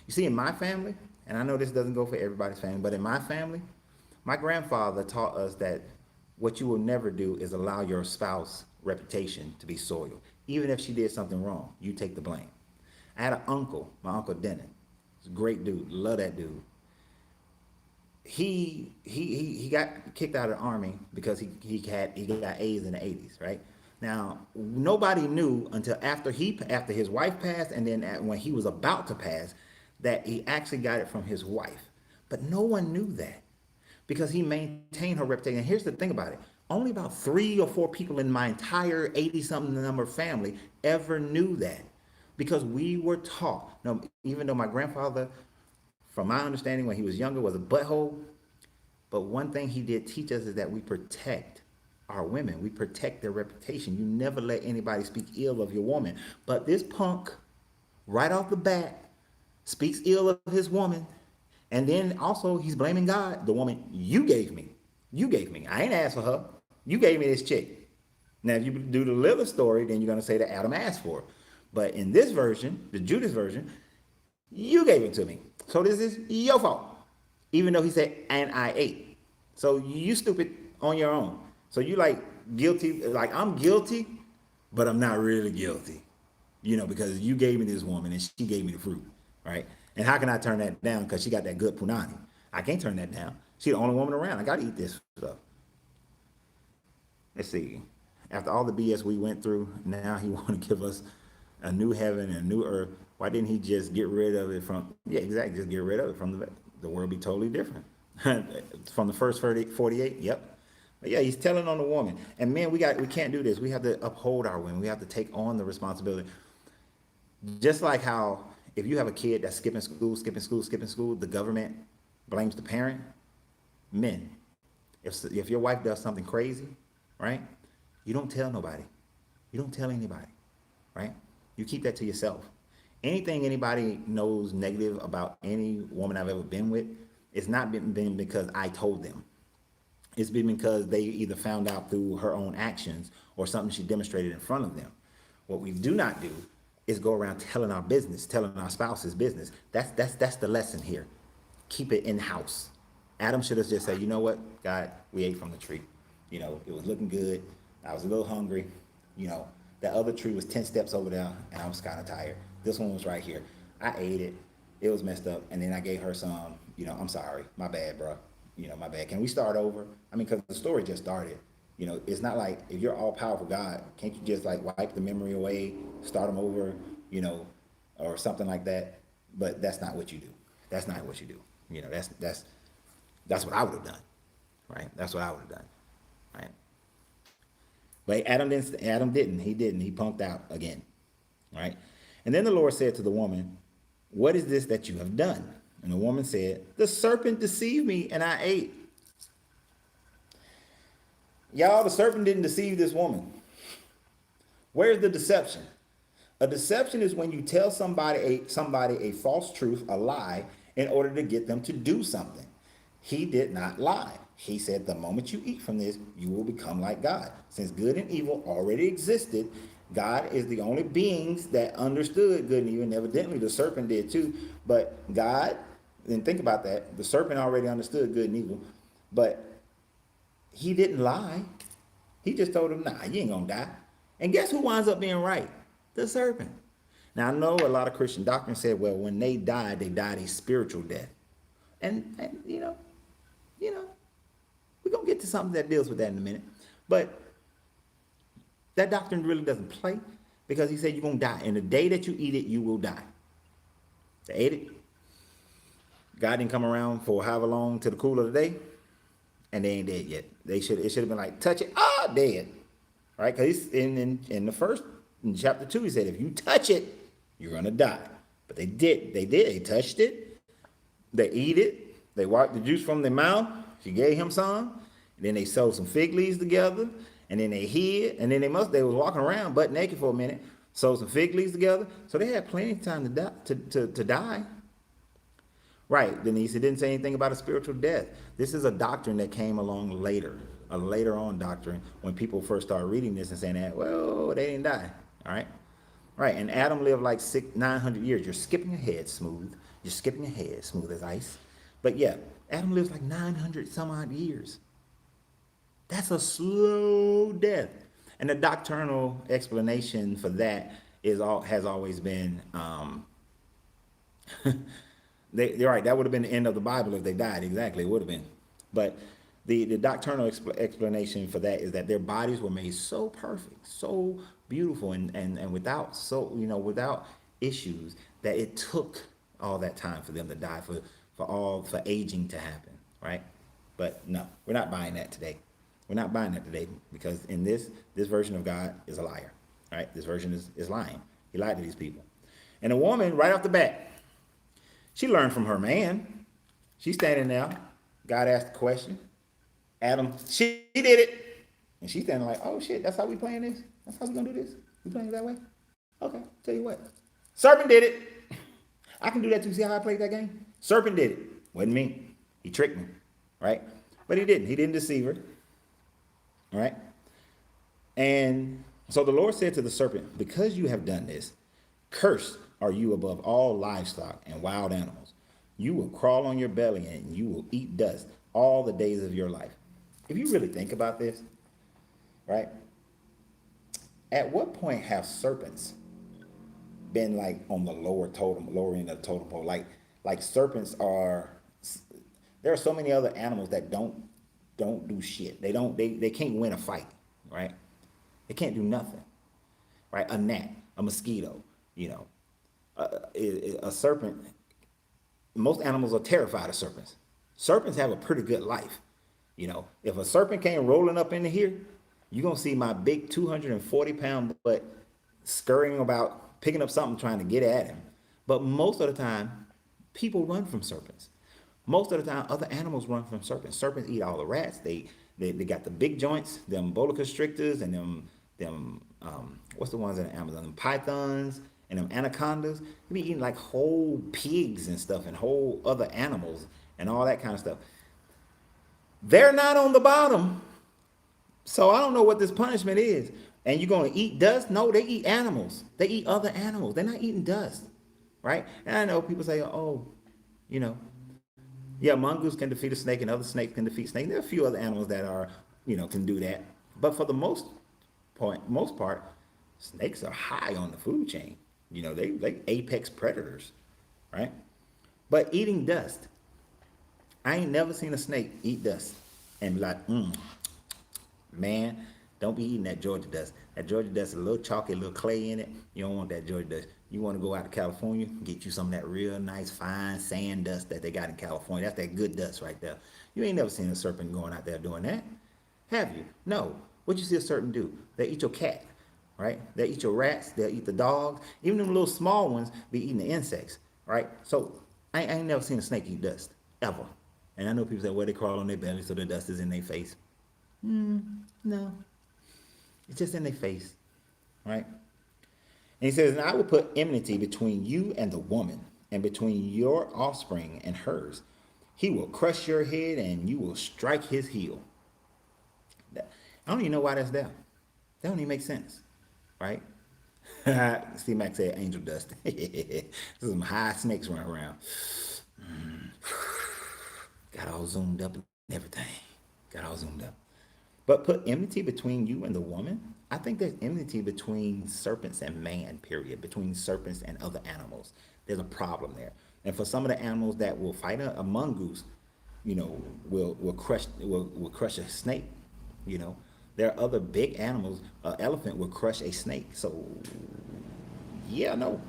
You see, in my family, and I know this doesn't go for everybody's family, but in my family, my grandfather taught us that what you will never do is allow your spouse's reputation to be soiled. Even if she did something wrong, you take the blame. I had an uncle, my uncle Dennis. He's a great dude, love that dude. He got kicked out of the army because he got AIDS in the 80s, right? Now, nobody knew until after his wife passed, and then when he was about to pass, that he actually got it from his wife. But no one knew that because he maintained her reputation. And here's the thing about it. Only about 3 or 4 people in my entire 80-something number family ever knew that, because we were taught. No, even though my grandfather, from my understanding when he was younger, was a butthole, but one thing he did teach us is that we protect our women. We protect their reputation. You never let anybody speak ill of your woman. But this punk, right off the bat, speaks ill of his woman. And then also he's blaming God. The woman you gave me. You gave me. I ain't asked for her. You gave me this chick. Now, if you do the little story, then you're going to say that Adam asked for it. But in this version, the Judas version, you gave it to me. So this is your fault. Even though he said, and I ate. So you stupid on your own. So you like guilty, like I'm guilty, but I'm not really guilty. Because you gave me this woman and she gave me the fruit, right? And how can I turn that down? Because she got that good punani. I can't turn that down. She's the only woman around. I got to eat this stuff. Let's see. After all the BS we went through, now he want to give us a new heaven and a new earth. Why didn't he just get rid of it from, yeah, exactly, just get rid of it from the world be totally different. From the first 48, yep. But yeah, he's telling on the woman. And men, we can't do this. We have to uphold our women. We have to take on the responsibility. Just like how if you have a kid that's skipping school, the government blames the parent. Men, if your wife does something crazy, right? You don't tell nobody. You don't tell anybody, right? You keep that to yourself. Anything anybody knows negative about any woman I've ever been with, it's not been because I told them. It's been because they either found out through her own actions or something she demonstrated in front of them. What we do not do is go around telling our business, telling our spouse's business. That's the lesson here. Keep it in-house. Adam should have just said, you know what, God, we ate from the tree. It was looking good. I was a little hungry. That other tree was 10 steps over there, and I was kind of tired. This one was right here. I ate it. It was messed up, and then I gave her some, I'm sorry. My bad, bro. My bad. Can we start over? I mean, because the story just started. It's not like if you're all powerful God, can't you just like wipe the memory away, start them over, or something like that? But that's not what you do. That's not what you do. That's what I would have done, right? That's what I would have done, right? But Adam didn't. He didn't. He punked out again, right? And then the Lord said to the woman, "What is this that you have done?" And the woman said, "The serpent deceived me and I ate." Y'all, the serpent didn't deceive this woman. Where's the deception? A deception is when you tell somebody a false truth, a lie, in order to get them to do something. He did not lie. He said, the moment you eat from this, you will become like God. Since good and evil already existed, God is the only beings that understood good and evil. And evidently, the serpent did too. But God, and think about that, the serpent already understood good and evil. But he didn't lie. He just told him, nah, you ain't gonna die. And guess who winds up being right? The serpent. Now, I know a lot of Christian doctrine said, well, when they died a spiritual death. And we're going to get to something that deals with that in a minute. But that doctrine really doesn't play, because he said you're going to die. And the day that you eat it, you will die. They ate it. God didn't come around for however long to the cool of the day, and they ain't dead yet. It should have been like, touch it, dead, right? Because in the first in chapter 2, he said, if you touch it, you're gonna die. But they did. They touched it. They eat it. They wiped the juice from their mouth. She gave him some. And then they sewed some fig leaves together, and then they hid, and then they was walking around butt naked for a minute, sewed some fig leaves together, so they had plenty of time to die. To die. Right, Denise, it didn't say anything about a spiritual death. This is a doctrine that came along later, a later on doctrine, when people first started reading this and saying that, well, they didn't die, all right? Right, and Adam lived like 900 years. You're skipping ahead smooth. You're skipping ahead smooth as ice. But yeah, Adam lives like 900 some odd years. That's a slow death. And the doctrinal explanation for that has always been, they're right, that would have been the end of the Bible if they died. Exactly, it would have been. But the doctrinal explanation for that is that their bodies were made so perfect, so beautiful, and without issues, that it took all that time for them to die, for aging to happen, right? But no, we're not buying that today. We're not buying that today, because in this version of God is a liar, right? This version is lying. He lied to these people. And a woman, right off the bat, she learned from her man. She's standing there. God asked the question. Adam, she did it. And she's standing like, oh shit, that's how we playing this? That's how we gonna do this? We playing it that way? Okay, tell you what. Serpent did it. I can do that too. See how I played that game? Serpent did it. Wasn't me. He tricked me, right? But he didn't. He didn't deceive her, right? And so the Lord said to the serpent, because you have done this, cursed are you above all livestock and wild animals. You will crawl on your belly and you will eat dust all the days of your life. If you really think about this, right? At what point have serpents been like on the lower end of the totem pole? Like serpents there are so many other animals that don't do shit. They can't win a fight, right? They can't do nothing, right? A gnat, a mosquito, a serpent. Most animals are terrified of serpents. Serpents have a pretty good life. If a serpent came rolling up into here, you're going to see my big 240-pound butt scurrying about, picking up something, trying to get at him. But most of the time, people run from serpents. Most of the time, other animals run from serpents. Serpents eat all the rats. They got the big joints, them boa constrictors, and them what's the ones in the Amazon? Them pythons and them anacondas. They be eating like whole pigs and stuff, and whole other animals and all that kind of stuff. They're not on the bottom. So I don't know what this punishment is. And you're going to eat dust? No, they eat animals. They eat other animals. They're not eating dust, right? And I know people say, yeah, mongoose can defeat a snake and other snakes can defeat snakes. There are a few other animals that can do that. But for the most part, snakes are high on the food chain. They apex predators, right? But eating dust, I ain't never seen a snake eat dust and be like, man, don't be eating that Georgia dust. That Georgia dust is a little chalky, a little clay in it. You don't want that Georgia dust. You want to go out to California, get you some of that real nice, fine sand dust that they got in California. That's that good dust right there. You ain't never seen a serpent going out there doing that. Have you? No. What you see a serpent do? They eat your cat, right? They eat your rats. They'll eat the dogs. Even them little small ones be eating the insects, right? So I ain't never seen a snake eat dust, ever. And I know people say, well, they crawl on their belly so the dust is in their face. No. It's just in their face, right? And he says, and I will put enmity between you and the woman, and between your offspring and hers. He will crush your head, and you will strike his heel. I don't even know why that's there. That don't even make sense, right? Steve Mac said angel dust. There's some high snakes running around. Got all zoomed up and everything. Got all zoomed up. But put enmity between you and the woman? I think there's enmity between serpents and man, period. Between serpents and other animals. There's a problem there. And for some of the animals that will fight a mongoose, will crush a snake. There are other big animals. An elephant will crush a snake. So, yeah, no.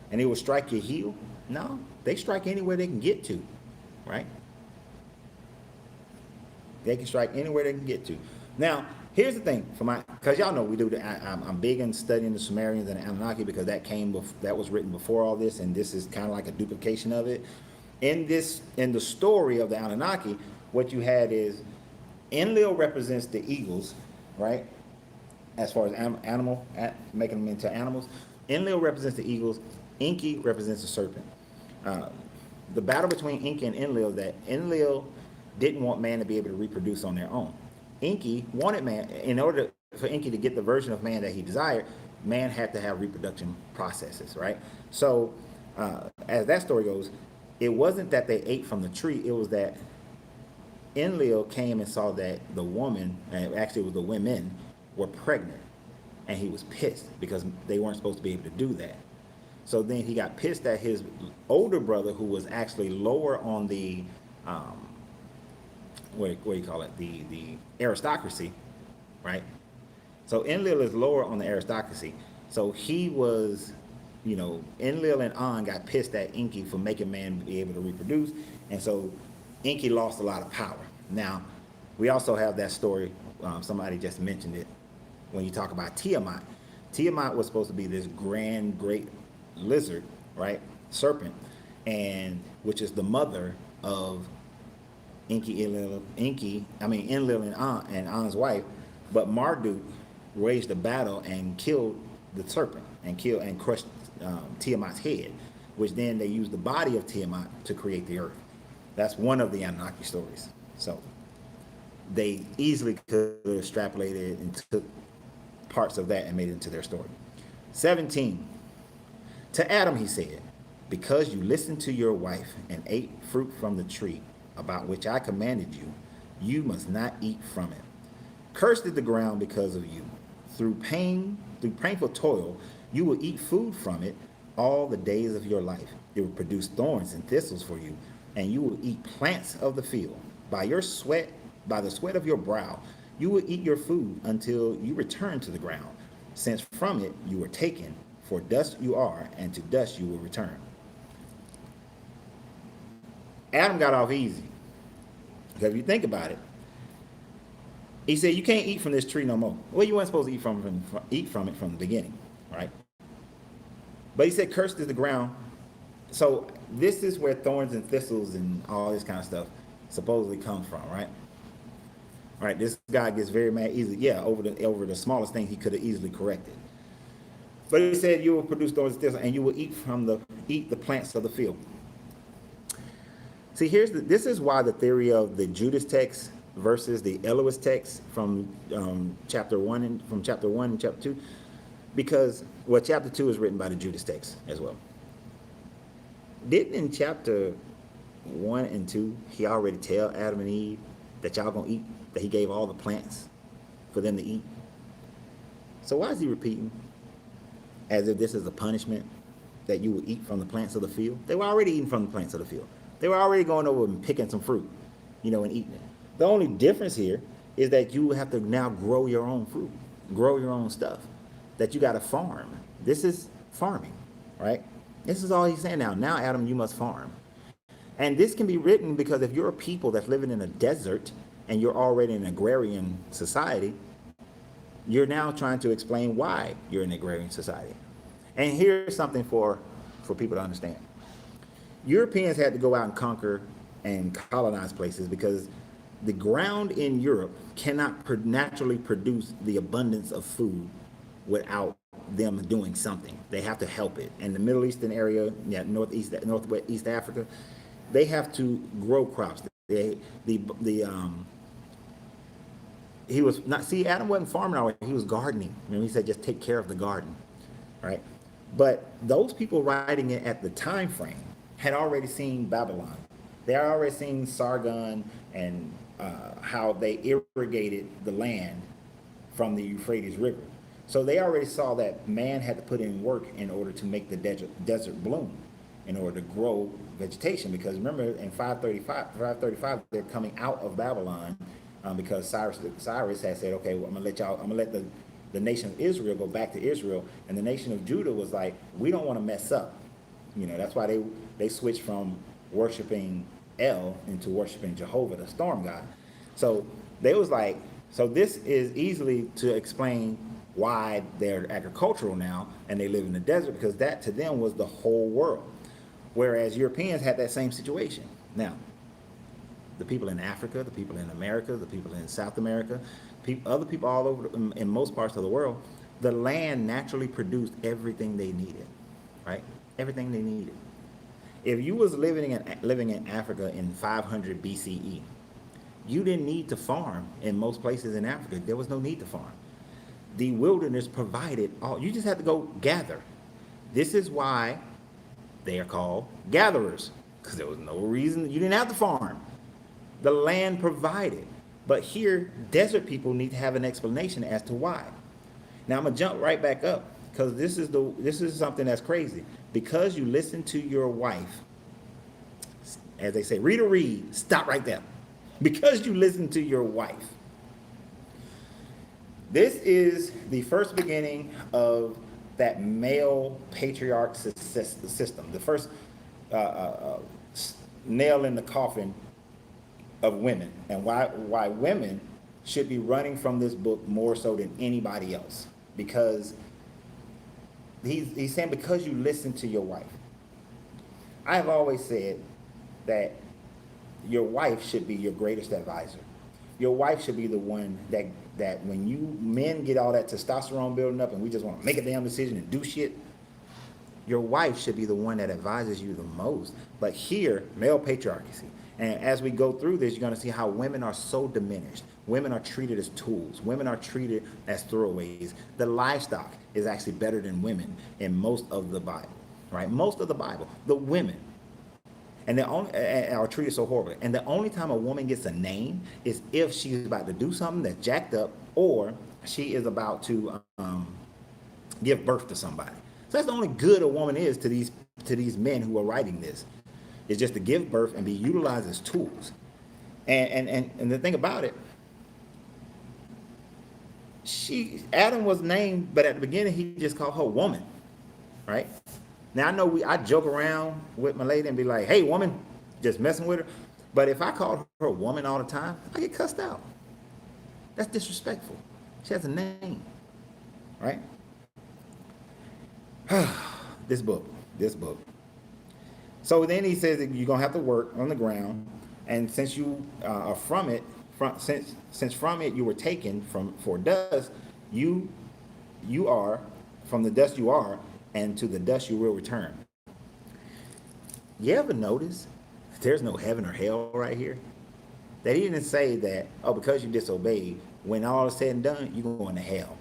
And it will strike your heel. No, they strike anywhere they can get to, right? They can strike anywhere they can get to. Now, here's the thing, because y'all know we do. I'm big in studying the Sumerians and the Anunnaki because that was written before all this, and this is kind of like a duplication of it. In the story of the Anunnaki, what you had is Enlil represents the eagles, right? As far as making them into animals. Enlil represents the eagles. Enki represents the serpent. The battle between Enki and Enlil is that Enlil didn't want man to be able to reproduce on their own. Enki wanted man, in order for Enki to get the version of man that he desired, man had to have reproduction processes, right? So, as that story goes, it wasn't that they ate from the tree, it was that Enlil came and saw that the woman, and actually it was the women, were pregnant. And he was pissed because they weren't supposed to be able to do that. So then he got pissed at his older brother, who was actually lower on the what do you call it? The aristocracy, right? So Enlil is lower on the aristocracy. So he was, Enlil and An got pissed at Enki for making man be able to reproduce, and so Enki lost a lot of power. Now, we also have that story. Somebody just mentioned it when you talk about Tiamat. Tiamat was supposed to be this grand, great lizard, right? Serpent, and which is the mother of Enlil and An's wife, but Marduk waged a battle and killed the serpent and crushed Tiamat's head, which then they used the body of Tiamat to create the earth. That's one of the Anunnaki stories. So they easily could have extrapolated and took parts of that and made it into their story. 17. To Adam he said, because you listened to your wife and ate fruit from the tree about which I commanded you, you must not eat from it. Cursed is the ground because of you. Through painful toil, you will eat food from it all the days of your life. It will produce thorns and thistles for you, and you will eat plants of the field. By the sweat of your brow, you will eat your food until you return to the ground, since from it you were taken, for dust you are, and to dust you will return. Adam got off easy. Because if you think about it, he said, you can't eat from this tree no more. Well, you weren't supposed to eat from it from the beginning, right? But he said, cursed is the ground. So this is where thorns and thistles and all this kind of stuff supposedly come from, right? Right, this guy gets very mad easily. Yeah, over the smallest thing he could have easily corrected. But he said, you will produce thorns and thistles, and you will eat the plants of the field. See, this is why the theory of the Judas text versus the Elohist text from chapter 1 and chapter 2, because chapter 2 is written by the Judas text as well. Didn't in chapter 1 and 2 he already tell Adam and Eve that y'all gonna eat, that he gave all the plants for them to eat? So why is he repeating as if this is a punishment that you will eat from the plants of the field? They were already eating from the plants of the field. They were already going over and picking some fruit, and eating it. The only difference here is that you have to now grow your own fruit, grow your own stuff, that you got to farm. This is farming, right? This is all he's saying now. Now, Adam, you must farm. And this can be written because if you're a people that's living in a desert and you're already in an agrarian society, you're now trying to explain why you're in an agrarian society. And here's something for people to understand. Europeans had to go out and conquer and colonize places because the ground in Europe cannot naturally produce the abundance of food without them doing something. They have to help it. In the Middle Eastern area, northwest East Africa, they have to grow crops. Adam wasn't farming already, he was gardening. He said just take care of the garden, right? But those people writing it at the time frame had already seen Babylon. They had already seen Sargon and how they irrigated the land from the Euphrates River. So they already saw that man had to put in work in order to make the desert bloom, in order to grow vegetation. Because remember, in 535, they're coming out of Babylon because Cyrus had said, okay, well, I'm gonna let the nation of Israel go back to Israel, and the nation of Judah was like, we don't want to mess up You know, that's why they switched from worshiping El into worshiping Jehovah, the storm god. So they was like, so this is easily to explain why they're agricultural now and they live in the desert, because that to them was the whole world. Whereas Europeans had that same situation. Now, the people in Africa, the people in America, the people in South America, other people all over, in most parts of the world, the land naturally produced everything they needed, right? Everything they needed. If you was living in Africa in 500 BCE, you didn't need to farm in most places in Africa. There was no need to farm. The wilderness provided all. You just had to go gather. This is why they are called gatherers, because there was no reason. You didn't have to farm. The land provided. But here, desert people need to have an explanation as to why. Now I'm gonna jump right back up, because this is something that's crazy. Because you listen to your wife, as they say, read, stop right there. Because you listen to your wife. This is the first beginning of that male patriarch system. The first nail in the coffin of women, and why women should be running from this book more so than anybody else. Because he's saying, because you listen to your wife. I have always said that your wife should be your greatest advisor. Your wife should be the one that when you men get all that testosterone building up and we just want to make a damn decision and do shit, your wife should be the one that advises you the most. But here, male patriarchy. And as we go through this, you're going to see how women are so diminished. Women are treated as tools. Women are treated as throwaways. The livestock is actually better than women in most of the Bible, right? Most of the Bible, the women. And are treated so horribly. And the only time a woman gets a name is if she's about to do something that's jacked up, or she is about to give birth to somebody. So that's the only good a woman is to these men who are writing this, is just to give birth and be utilized as tools. And the thing about it, Adam was named, but at the beginning he just called her woman, right? Now I know I joke around with my lady and be like, "Hey, woman," just messing with her. But if I called her a woman all the time, I get cussed out. That's disrespectful. She has a name, right? This book. So then he says that you're gonna have to work on the ground, and since you are from it, since from it you were taken for dust, you are from the dust you are, and to the dust you will return. You ever notice there's no heaven or hell right here? That he didn't say that, oh, because you disobeyed, when all is said and done, you're going to hell.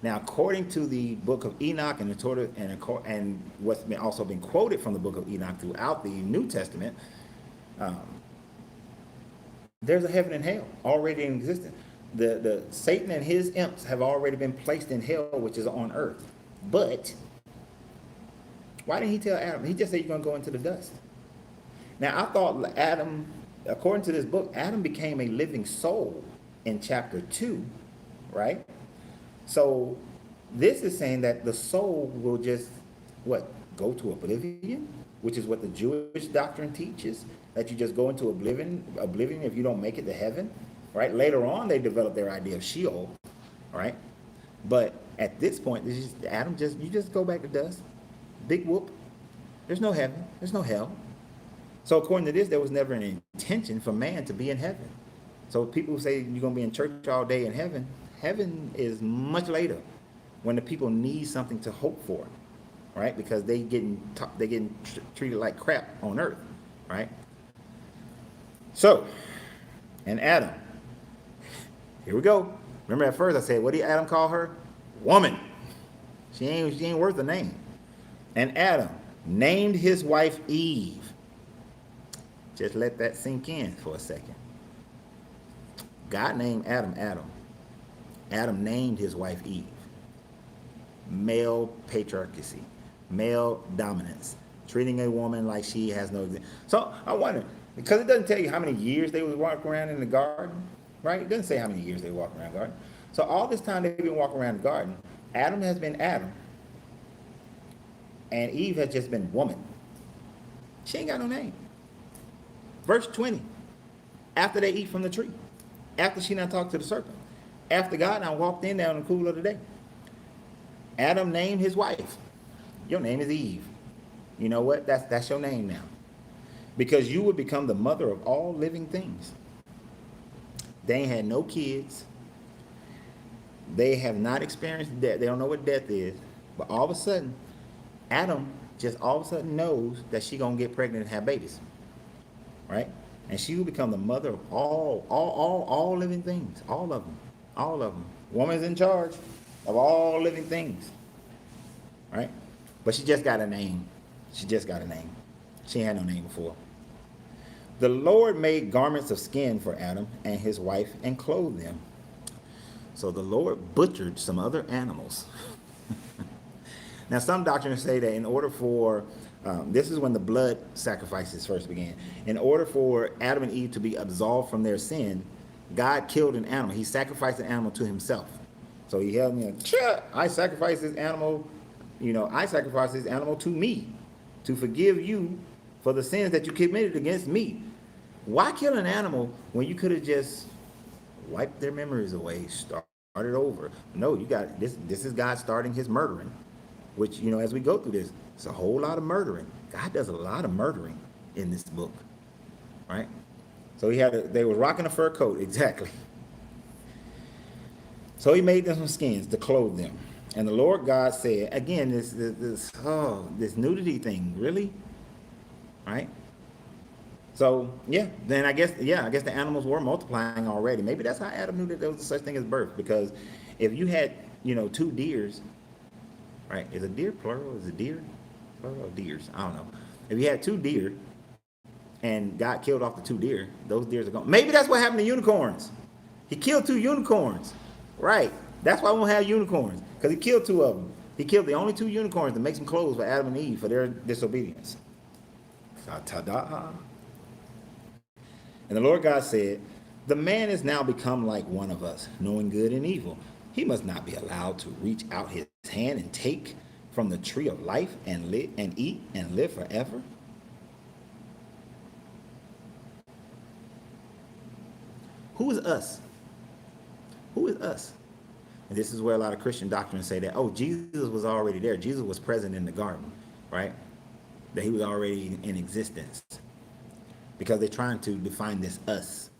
Now, according to the book of Enoch and the Torah, and what's also been quoted from the book of Enoch throughout the New Testament, there's a heaven and hell already in existence. The Satan and his imps have already been placed in hell, which is on earth. But why didn't he tell Adam? He just said you're going to go into the dust. Now, I thought Adam, according to this book, Adam became a living soul in chapter 2, right? So this is saying that the soul will just, go to oblivion, which is what the Jewish doctrine teaches, that you just go into oblivion if you don't make it to heaven, right? Later on, they developed their idea of Sheol, right? But at this point, you just go back to dust. Big whoop. There's no heaven. There's no hell. So according to this, there was never an intention for man to be in heaven. So people who say you're going to be in church all day in heaven, heaven is much later, when the people need something to hope for, right? Because they getting treated like crap on earth, right? So, and Adam, here we go. Remember at first I said, what did Adam call her? Woman. She ain't worth a name. And Adam named his wife Eve. Just let that sink in for a second. God named Adam Adam. Adam named his wife Eve. Male patriarchy, male dominance, treating a woman like she has no existence. So I wonder, because it doesn't tell you how many years they would walk around in the garden, right? It doesn't say how many years they walk around the garden. So all this time they've been walking around the garden, Adam has been Adam. And Eve has just been woman. She ain't got no name. Verse 20. After they eat from the tree. After she now talked to the serpent. After God now walked in down in the cool of the day. Adam named his wife. Your name is Eve. You know what? That's your name now. Because you would become the mother of all living things. They ain't had no kids. They have not experienced death. They don't know what death is. But all of a sudden, Adam just all of a sudden knows that she gonna get pregnant and have babies. Right? And she will become the mother of all living things. All of them. All of them. Woman's in charge of all living things. Right? But she just got a name. She just got a name. She had no name before. The Lord made garments of skin for Adam and his wife and clothed them. So the Lord butchered some other animals. Now, some doctrines say that in order for, this is when the blood sacrifices first began. In order for Adam and Eve to be absolved from their sin, God killed an animal. He sacrificed an animal to himself. So he held me, I sacrificed this animal, I sacrificed this animal to me, to forgive you for the sins that you committed against me. Why kill an animal when you could have just wiped their memories away, started over? No, you got this. This is God starting his murdering, which, as we go through this, it's a whole lot of murdering. God does a lot of murdering in this book, right? So they were rocking a fur coat, exactly. So he made them some skins to clothe them. And the Lord God said, again, this nudity thing, really? Right? So, then I guess the animals were multiplying already. Maybe that's how Adam knew that there was such thing as birth. Because if you had, 2 deers, right? Is a deer plural? Is a deer plural? Deers? I don't know. If you had 2 deer and God killed off the 2 deer, those deers are gone. Maybe that's what happened to unicorns. He killed 2 unicorns. Right. That's why we won't have unicorns. Because he killed 2 of them. He killed the only 2 unicorns to make some clothes for Adam and Eve for their disobedience. Ta-da. And the Lord God said, the man is now become like one of us, knowing good and evil. He must not be allowed to reach out his hand and take from the tree of life and eat and live forever. Who is us? Who is us? And this is where a lot of Christian doctrines say that, Jesus was already there. Jesus was present in the garden, right? That he was already in existence. Because they're trying to define this us.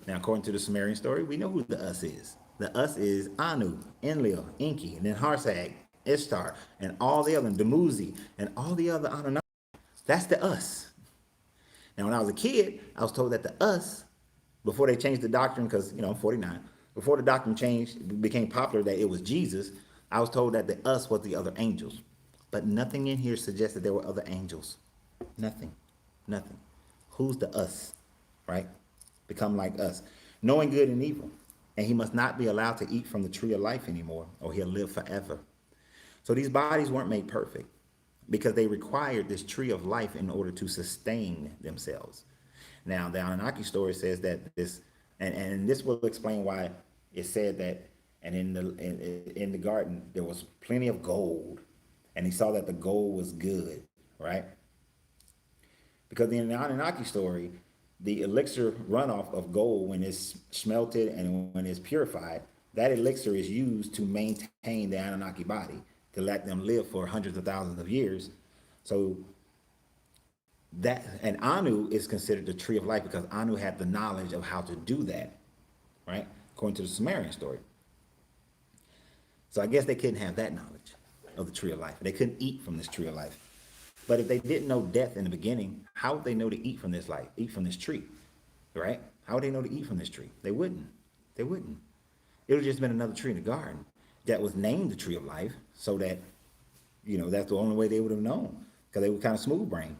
Now, according to the Sumerian story, we know who the us is. The us is Anu, Enlil, Enki, and then Harsag, Ishtar, and all the other, Dumuzi, and all the other Anunnaki. That's the us. Now, when I was a kid, I was told that the us, before they changed the doctrine, because, I'm 49, before the doctrine changed, it became popular that it was Jesus, I was told that the us was the other angels. But nothing in here suggests that there were other angels. Nothing. Who's the us, right? Become like us, knowing good and evil. And he must not be allowed to eat from the tree of life anymore, or he'll live forever. So these bodies weren't made perfect because they required this tree of life in order to sustain themselves. Now, the Anunnaki story says that this, and this will explain why it said that, and in the garden, there was plenty of gold, and he saw that the gold was good, right? Because in the Anunnaki story, the elixir runoff of gold, when it's smelted and when it's purified, that elixir is used to maintain the Anunnaki body, to let them live for hundreds of thousands of years. So that, and Anu is considered the tree of life because Anu had the knowledge of how to do that, right? According to the Sumerian story. So I guess they couldn't have that knowledge of the tree of life. They couldn't eat from this tree of life. But if they didn't know death in the beginning, how would they know to eat from this life, eat from this tree, right? How would they know to eat from this tree? They wouldn't. It would have just been another tree in the garden that was named the tree of life, so that, that's the only way they would have known, because they were kind of smooth-brained.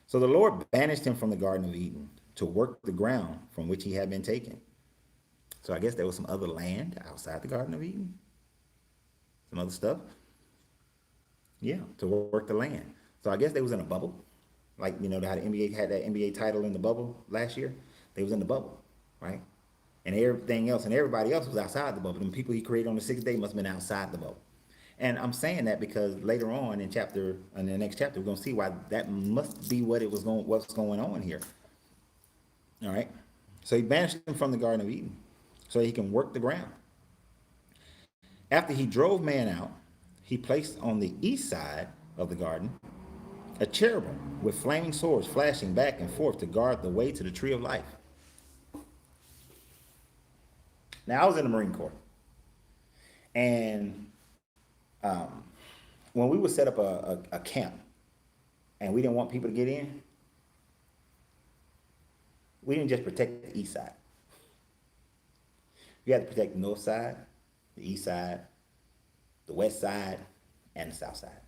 So the Lord banished him from the Garden of Eden to work the ground from which he had been taken. So I guess there was some other land outside the Garden of Eden, some other stuff. Yeah, to work the land. So I guess they was in a bubble. Like, how the NBA had that NBA title in the bubble last year. They was in the bubble, right? And everything else and everybody else was outside the bubble. And people he created on the 6th day must have been outside the bubble. And I'm saying that because later on in the next chapter, we're gonna see why that must be what's going on here. All right. So he banished him from the Garden of Eden so he can work the ground. After he drove man out, he placed on the east side of the garden a cherubim with flaming swords flashing back and forth to guard the way to the tree of life. Now, I was in the Marine Corps, and when we would set up a camp and we didn't want people to get in, we didn't just protect the east side. You had to protect the north side, the east side, the west side, and the south side.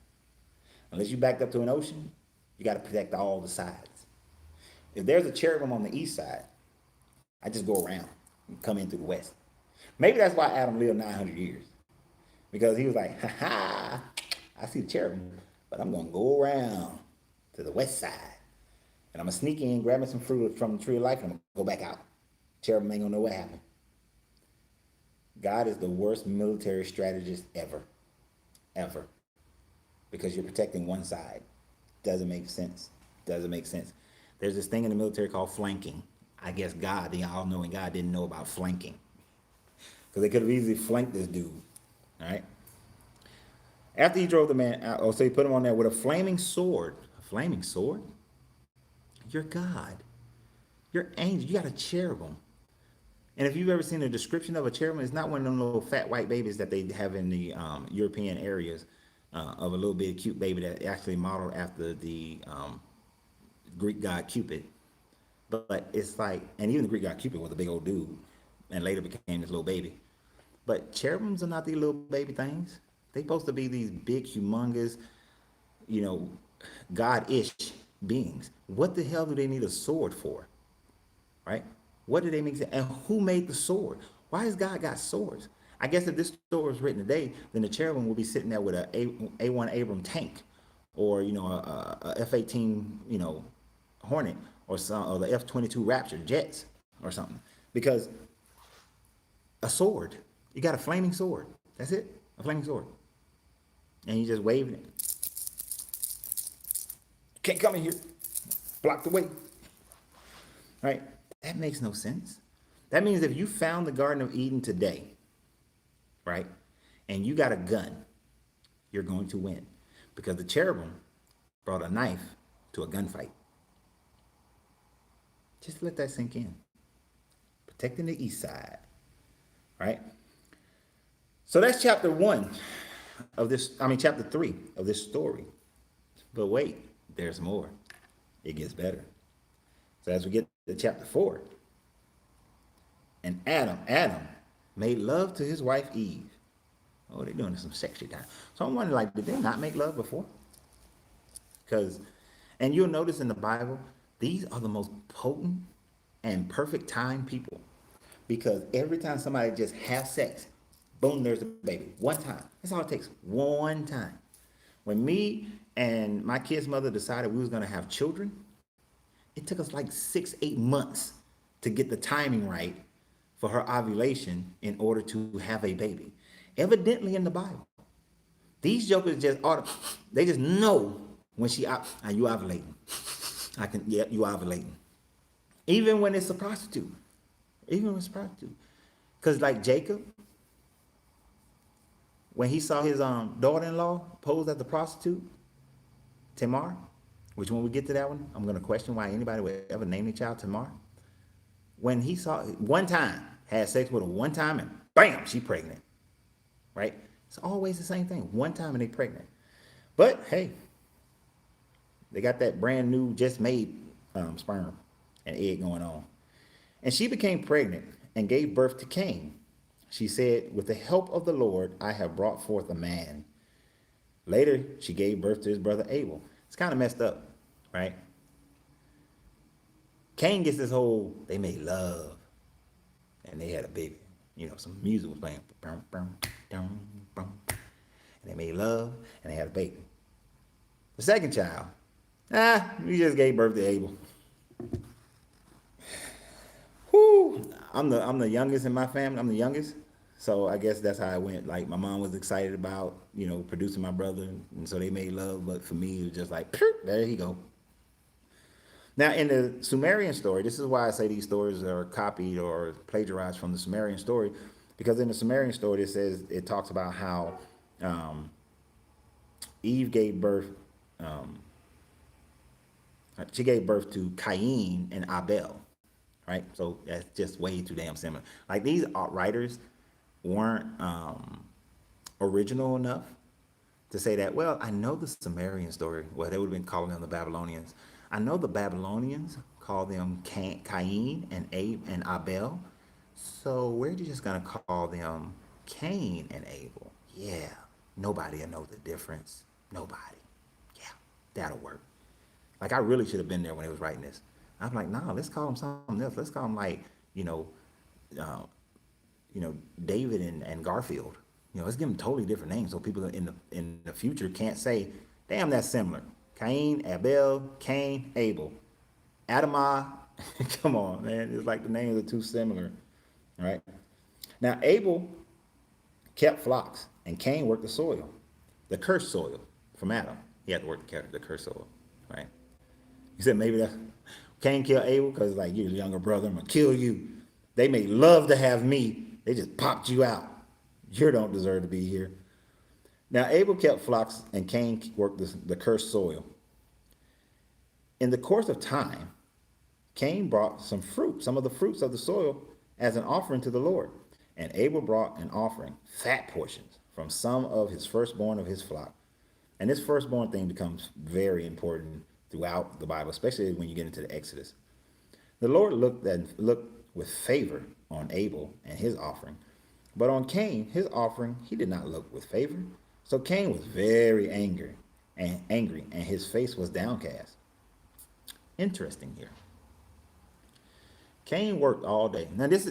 Unless you backed up to an ocean, you got to protect all the sides. If there's a cherubim on the east side, I just go around and come in through the west. Maybe that's why Adam lived 900 years. Because he was like, ha ha, I see the cherubim, but I'm going to go around to the west side. And I'm going to sneak in, grab me some fruit from the tree of life, and I'm going to go back out. Cherubim ain't going to know what happened. God is the worst military strategist ever. Ever. Because you're protecting one side. Doesn't make sense. Doesn't make sense. There's this thing in the military called flanking. I guess God, the all-knowing God, didn't know about flanking. Because they could have easily flanked this dude. All right? After he drove the man out, so he put him on there with a flaming sword. A flaming sword? You're God. You're angel. You got a cherubim. And if you've ever seen a description of a cherubim, it's not one of them little fat white babies that they have in the European areas of a little bit cute baby that actually modeled after the Greek god Cupid. But it's like, and even the Greek god Cupid was a big old dude and later became this little baby. But cherubims are not these little baby things. They're supposed to be these big, humongous, you know, God-ish beings. What the hell do they need a sword for? Right? What did they make? And who made the sword? Why has God got swords? I guess if this story was written today, then the cherubim will be sitting there with a A1 Abrams tank, or you know, a F-18, you know, Hornet, or the F-22 Raptor jets, or something. Because a sword, you got a flaming sword. That's it, a flaming sword, and you just waving it. Can't come in here. Block the way. Right? That makes no sense. That means if you found the Garden of Eden today, right, and you got a gun, you're going to win. Because the cherubim brought a knife to a gunfight. Just let that sink in. Protecting the east side, right? So that's chapter 1 of this, chapter 3 of this story. But wait, there's more. It gets better. So as we get to chapter 4, and Adam made love to his wife Eve. Oh, they're doing some sexy time. So I'm wondering, like, did they not make love before? Because, and you'll notice in the Bible, these are the most potent and perfect time people. Because every time somebody just has sex, boom, there's a baby. One time. That's all it takes. One time. When me and my kid's mother decided we was going to have children, it took us like 6-8 months to get the timing right for her ovulation in order to have a baby. Evidently in the Bible, these jokers they just know when you ovulating. You ovulating. Even when it's a prostitute. Because like Jacob, when he saw his daughter-in-law pose as the prostitute, Tamar, which when we get to that one, I'm going to question why anybody would ever name their child Tamar. When he saw one time, had sex with her one time, and bam, she pregnant. Right? It's always the same thing. One time and they pregnant. But hey, they got that brand new, just made sperm and egg going on. And she became pregnant and gave birth to Cain. She said, with the help of the Lord, I have brought forth a man. Later, she gave birth to his brother Abel. It's kind of messed up, right? Cain gets this whole, they made love and they had a baby. You know, some music was playing. And they made love and they had a baby. The second child, we just gave birth to Abel. Whoo! I'm the youngest in my family. I'm the youngest. So I guess that's how it went. Like my mom was excited about, producing my brother, and so they made love. But for me, it was just like, there he go. Now in the Sumerian story, this is why I say these stories are copied or plagiarized from the Sumerian story, because in the Sumerian story, it talks about how um, Eve gave birth. Um, she gave birth to Cain and Abel, right? So that's just way too damn similar. Like these writers weren't original enough to say that, well, I know the Sumerian story. Well, they would have been calling them the Babylonians. I know the Babylonians call them Cain and Abe and Abel. So we're just going to call them Cain and Abel. Yeah, nobody will know the difference. Nobody. Yeah, that'll work. Like I really should have been there when they was writing this. I'm like, nah, let's call them something else. Let's call them like, uh, David and Garfield. Let's give them totally different names so people in the future can't say, damn, that's similar. Cain, Abel, Cain, Abel, Adamah. Come on, man. It's like the names are too similar, right? Now Abel kept flocks, and Cain worked the soil, the cursed soil from Adam. He had to work the cursed soil, right? He said maybe that Cain killed Abel because like you're the younger brother, I'm gonna kill you. They may love to have me. They just popped you out. You don't deserve to be here. Now Abel kept flocks and Cain worked the cursed soil. In the course of time, Cain brought some of the fruits of the soil as an offering to the Lord. And Abel brought an offering, fat portions, from some of his firstborn of his flock. And this firstborn thing becomes very important throughout the Bible, especially when you get into the Exodus. The Lord looked with favor on Abel and his offering, but on Cain, his offering, he did not look with favor. So Cain was very angry, and his face was downcast. Interesting here. Cain worked all day. Now this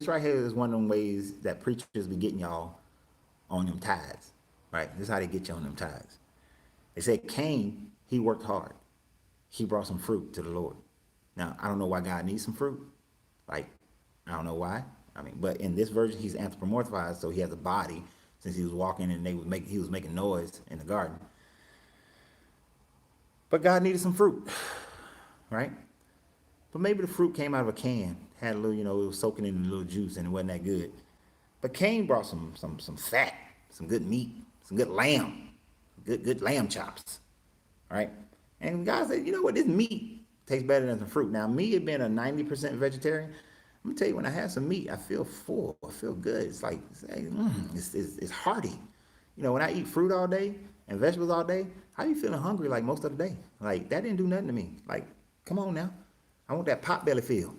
right here is one of them ways that preachers be getting y'all on them tithes, right? This is how they get you on them tithes. They say Cain, he worked hard. He brought some fruit to the Lord. Now, I don't know why God needs some fruit. Like, I don't know why. I mean, but in this version, he's anthropomorphized, so he has a body since he was walking and he was making noise in the garden. But God needed some fruit, right? But maybe the fruit came out of a can, had a little, it was soaking in a little juice and it wasn't that good. But Cain brought some fat, some good meat, some good lamb, good lamb chops, right? And God said, you know what, this meat tastes better than some fruit. Now, me being a 90% vegetarian, I'm gonna tell you, when I have some meat, I feel full, I feel good. It's like, it's hearty. When I eat fruit all day and vegetables all day, how you feeling hungry like most of the day? Like, that didn't do nothing to me. Like, come on now. I want that pot belly feel.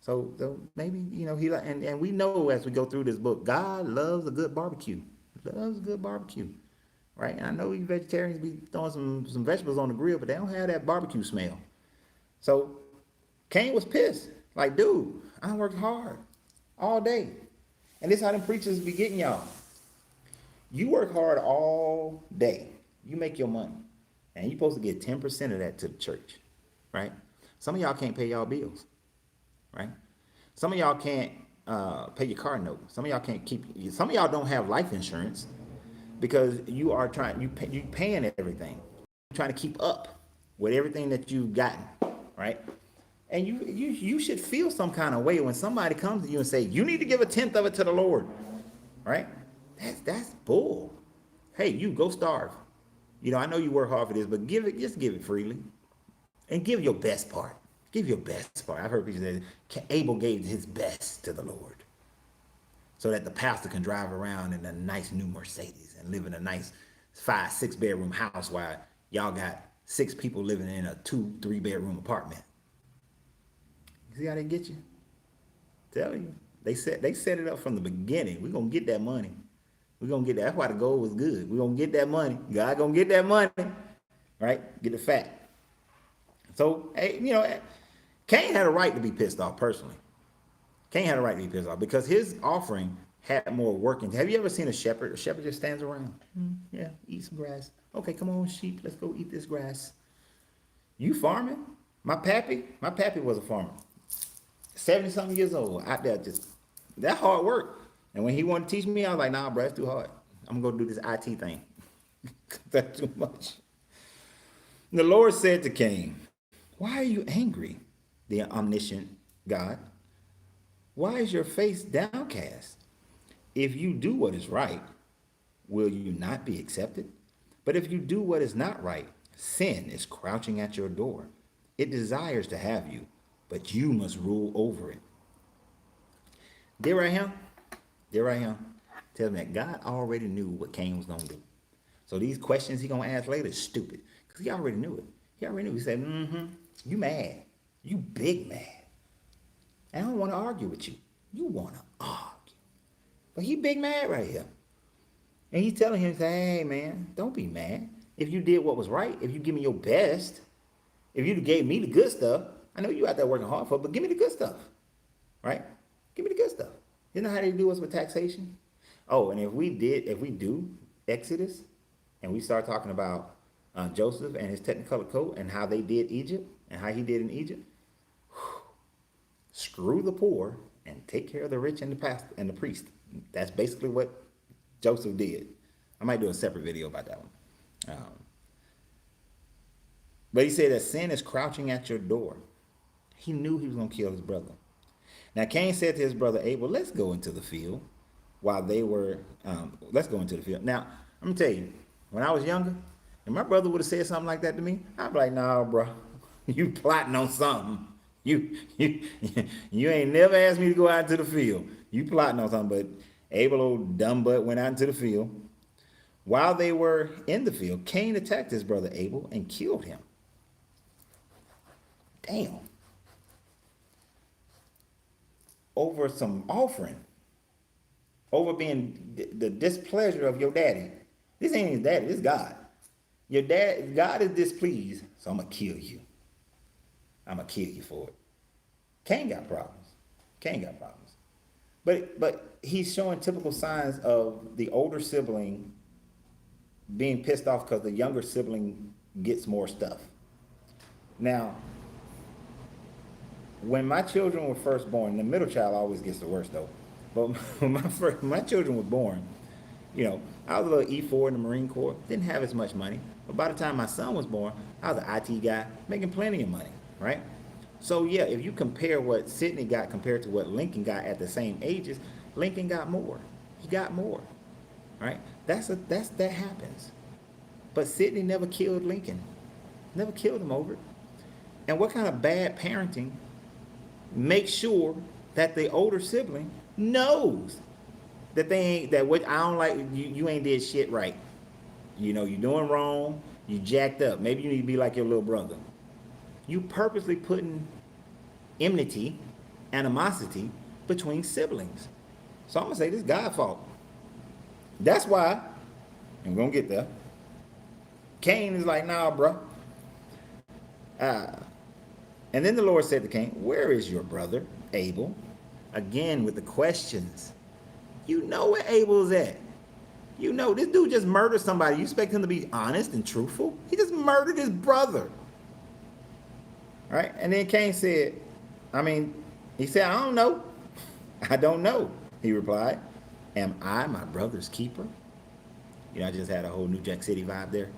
So maybe, and we know as we go through this book, God loves a good barbecue. Loves a good barbecue. Right? And I know you vegetarians be throwing some vegetables on the grill, but they don't have that barbecue smell. So Cain was pissed. Like, dude, I worked hard all day. And this is how them preachers be getting y'all. You work hard all day. You make your money. And you're supposed to get 10% of that to the church. Right? Some of y'all can't pay y'all bills. Right? Some of y'all can't pay your car note. Some of y'all don't have life insurance because you paying everything. You're trying to keep up with everything that you've gotten, right? And you should feel some kind of way when somebody comes to you and say, you need to give 1/10 of it to the Lord, right? That's bull. Hey, you go starve. I know you work hard for this, but just give it freely. And give your best part. Give your best part. I've heard people say Abel gave his best to the Lord so that the pastor can drive around in a nice new Mercedes and live in a nice 5-6 bedroom house while y'all got 6 people living in a 2-3 bedroom apartment. You see how they get you? Tell you. They set it up from the beginning. We're going to get that money. We're going to get that. That's why the goal was good. We're going to get that money. God going to get that money. Right? Get the fat. So, hey, Cain had a right to be pissed off personally. Cain had a right to be pissed off because his offering had more working. Have you ever seen a shepherd? A shepherd just stands around. Yeah, eat some grass. Okay, come on, sheep. Let's go eat this grass. You farming? My pappy was a farmer. 70-something years old, out there just That hard work. And when he wanted to teach me, I was like, nah, bro, it's too hard. I'm gonna go do this IT thing. That's too much. The Lord said to Cain, why are you angry, the omniscient God? Why is your face downcast? If you do what is right, will you not be accepted? But if you do what is not right, sin is crouching at your door. It desires to have you, but you must rule over it. There right here, there right here, tells me that God already knew what Cain was going to do. So these questions he going to ask later is stupid, because he already knew it. He already knew. He said, you mad. You big mad. And I don't want to argue with you. You want to argue. But he big mad right here. And he's telling him, hey, man, don't be mad. If you did what was right, if you give me your best, if you gave me the good stuff, I know you out there working hard for it, but give me the good stuff, right? Give me the good stuff. You know how they do us with taxation? Oh, and if we do Exodus, and we start talking about Joseph and his Technicolor coat and how they did Egypt and how he did in Egypt, screw the poor and take care of the rich and the pastor and the priest. That's basically what Joseph did. I might do a separate video about that one. But he said that sin is crouching at your door. He knew he was going to kill his brother. Now Cain said to his brother Abel, let's go into the field. While they were, let's go into the field. Now, I'm going to tell you, when I was younger, and my brother would have said something like that to me, I'd be like, nah, bro, you plotting on something. You ain't never asked me to go out into the field. You plotting on something. But Abel, old dumb butt, went out into the field. While they were in the field, Cain attacked his brother Abel and killed him. Damn. Over some offering. Over being the displeasure of your daddy. This ain't his daddy, this is God. Your dad, God is displeased, so I'm going to kill you. I'm going to kill you for it. Cain got problems. Cain got problems. But he's showing typical signs of the older sibling being pissed off because the younger sibling gets more stuff. Now, when my children were first born, the middle child always gets the worst though. But when my children were born, you know, I was a little E4 in the Marine Corps, didn't have as much money. But by the time my son was born, I was an IT guy making plenty of money, right? So yeah, if you compare what Sydney got compared to what Lincoln got at the same ages, Lincoln got more. He got more, right? That happens. But Sydney never killed Lincoln, never killed him over it. And what kind of bad parenting makes sure that the older sibling knows that they ain't, that what I don't like, you ain't did shit right. You know, you're doing wrong, you jacked up. Maybe you need to be like your little brother. You purposely putting enmity, animosity between siblings. So I'm gonna say this is God's fault. That's why, I'm gonna get there. Cain is like, nah, bro. And then the Lord said to Cain, where is your brother, Abel? Again with the questions. You know where Abel's at. You know, this dude just murdered somebody. You expect him to be honest and truthful? He just murdered his brother. Right? And then Cain said, he said, I don't know. I don't know, he replied. Am I my brother's keeper? You know, I just had a whole New Jack City vibe there.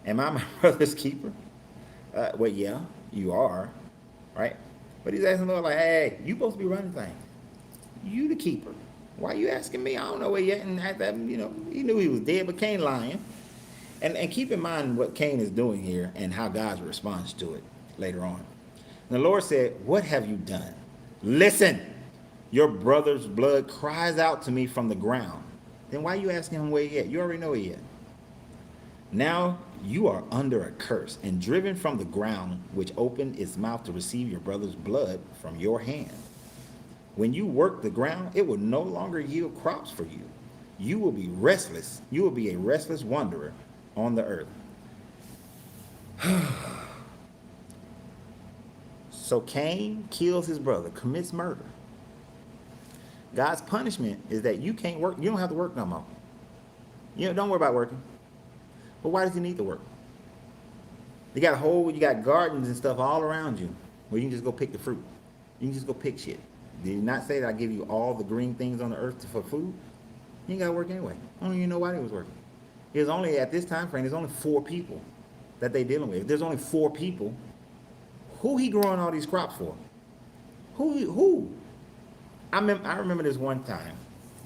Am I my brother's keeper? Well, yeah, you are, right? But he's asking the Lord, like, hey, you supposed to be running things. You the keeper. Why you asking me? I don't know where yet. And you know, he knew he was dead, but Cain lying. And keep in mind what Cain is doing here and how God's response to it later on. And the Lord said, what have you done? Listen, your brother's blood cries out to me from the ground. Then why are you asking him where he at? You already know where he at. Now you are under a curse and driven from the ground, which opened its mouth to receive your brother's blood from your hand. When you work the ground, it will no longer yield crops for you. You will be restless. You will be a restless wanderer on the earth. So Cain kills his brother, commits murder. God's punishment is that you can't work. You don't have to work no more. You know, don't worry about working. But why does he need to work? You got gardens and stuff all around you where you can just go pick the fruit. You can just go pick shit. Did he not say that I give you all the green things on the earth for food? He ain't got to work anyway. I don't even know why they was working. There's only, at this time frame, there's only 4 people that they dealing with. If there's only 4 people, who he growing all these crops for? Who? I remember this one time,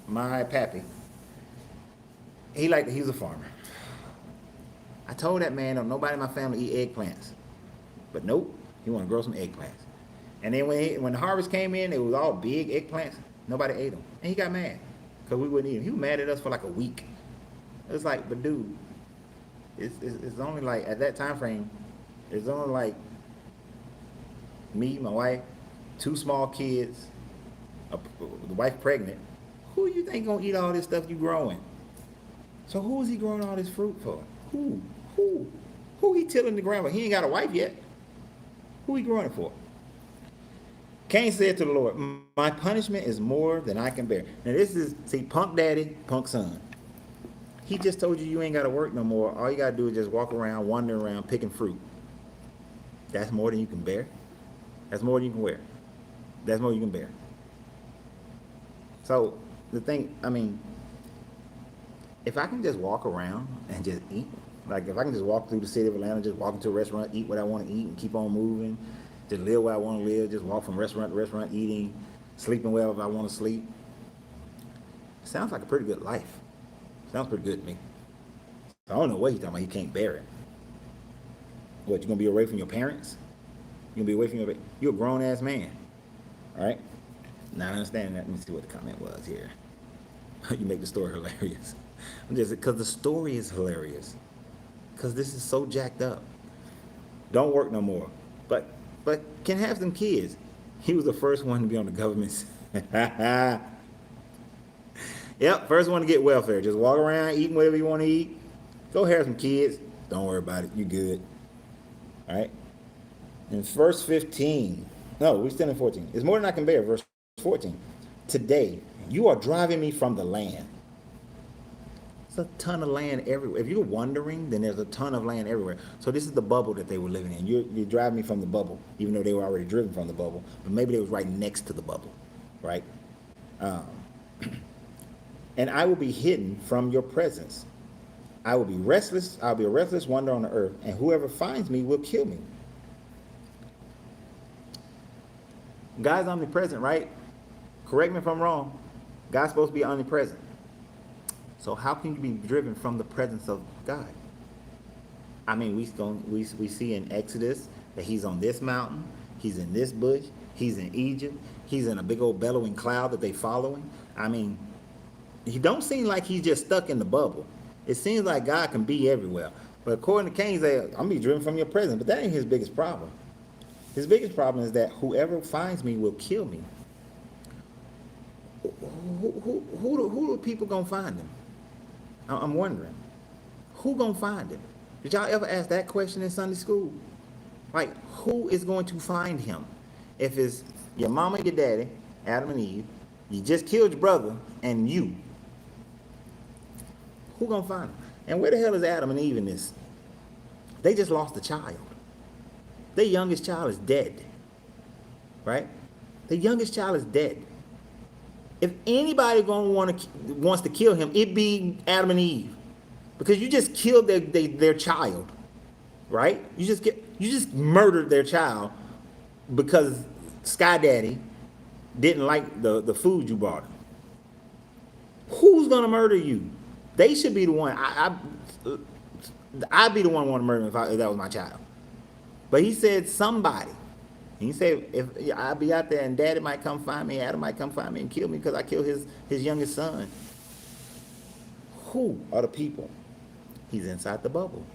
my pappy, he's a farmer. I told that man, don't nobody in my family eat eggplants. But nope, he want to grow some eggplants. And then when the harvest came in, it was all big eggplants. Nobody ate them. And he got mad because we wouldn't eat them. He was mad at us for like a week. It was like, but dude, it's only like, at that time frame, it's only like me, my wife, 2 small kids, the wife pregnant. Who you think gonna eat all this stuff you growing? So who is he growing all this fruit for? Who he tilling the ground for? He ain't got a wife yet. Who he growing it for? Cain said to the Lord, my punishment is more than I can bear. Now see, punk daddy, punk son. He just told you ain't got to work no more. All you got to do is just walk around, wander around, picking fruit. That's more than you can bear. That's more than you can wear. That's more than you can bear. So the thing, if I can just walk around and just eat, like if I can just walk through the city of Atlanta, just walk into a restaurant, eat what I want to eat and keep on moving, just live where I want to live, just walk from restaurant to restaurant, eating, sleeping wherever I want to sleep. Sounds like a pretty good life. Sounds pretty good to me. I don't know what he's talking about. He can't bear it. What, you gonna be away from your parents? You gonna be away from you're a grown ass man. All right? Now I understand that. Let me see what the comment was here. You make the story hilarious. Because the story is hilarious. Because this is so jacked up. Don't work no more. But can have some kids. He was the first one to be on the government's. Yep, first one to get welfare. Just walk around eating whatever you want to eat. Go have some kids. Don't worry about it. You good. All right? In verse 15. No, we're still in 14. It's more than I can bear. Verse 14. Today, you are driving me from the land. There's a ton of land everywhere. If you're wondering, then there's a ton of land everywhere. So this is the bubble that they were living in. You're driving me from the bubble, even though they were already driven from the bubble. But maybe they was right next to the bubble, right? And I will be hidden from your presence. I will be restless. I'll be a restless wanderer on the earth, and whoever finds me will kill me. God's omnipresent, right? Correct me if I'm wrong. God's supposed to be omnipresent. So how can you be driven from the presence of God? We see in Exodus that he's on this mountain, he's in this bush, he's in Egypt, he's in a big old bellowing cloud that they following. He don't seem like he's just stuck in the bubble. It seems like God can be everywhere. But according to Cain, he's like, I'm going to be driven from your presence. But that ain't his biggest problem. His biggest problem is that whoever finds me will kill me. Who are people going to find him? I'm wondering. Who going to find him? Did y'all ever ask that question in Sunday school? Like, who is going to find him? If it's your mama and your daddy, Adam and Eve, you just killed your brother, and you. Who gonna find him? And where the hell is Adam and Eve in this? They just lost a child. Their youngest child is dead. Right? The youngest child is dead. If anybody wants to kill him, it be Adam and Eve. Because you just killed their child. Right? You just murdered their child because Sky Daddy didn't like the food you brought him. Who's gonna murder you? They should be the one. I'd be the one wanting to murder him if that was my child. But he said somebody. He said if I'd be out there and Daddy might come find me, Adam might come find me and kill me because I killed his youngest son. Who are the people? He's inside the bubble.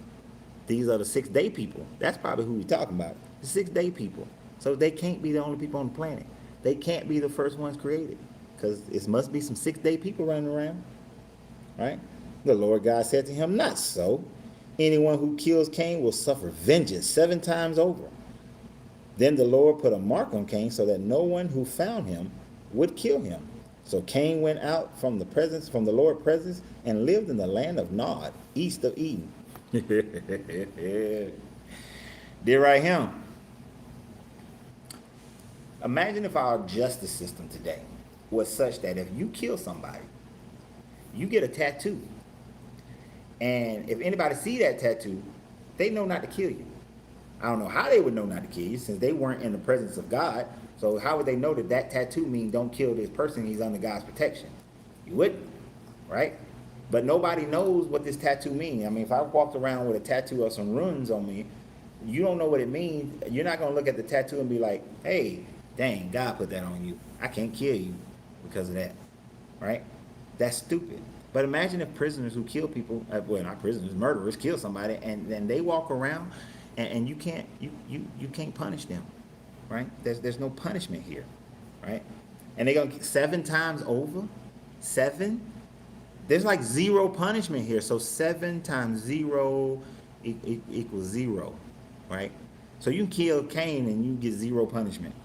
These are the 6-day people. That's probably who we're talking about. The 6-day people. So they can't be the only people on the planet. They can't be the first ones created because it must be some 6-day people running around. Right? The Lord God said to him, not so. Anyone who kills Cain will suffer vengeance 7 times over. Then the Lord put a mark on Cain so that no one who found him would kill him. So Cain went out from the Lord's presence, and lived in the land of Nod, east of Eden. Did right him. Imagine if our justice system today was such that if you kill somebody, you get a tattoo. And if anybody see that tattoo, they know not to kill you. I don't know how they would know not to kill you since they weren't in the presence of God. So how would they know that that tattoo means don't kill this person? He's under God's protection. You wouldn't, right? But nobody knows what this tattoo means. I mean, if I walked around with a tattoo of some runes on me, you don't know what it means. You're not going to look at the tattoo and be like, hey, dang, God put that on you. I can't kill you because of that, right? That's stupid. But imagine if prisoners who kill people, well, not prisoners, murderers kill somebody, and then they walk around, and you can't punish them, right? There's no punishment here, right? And they're gonna 7 times over, 7. There's like 0 punishment here. So 7 times 0 equals 0, right? So you can kill Cain and you get 0 punishment.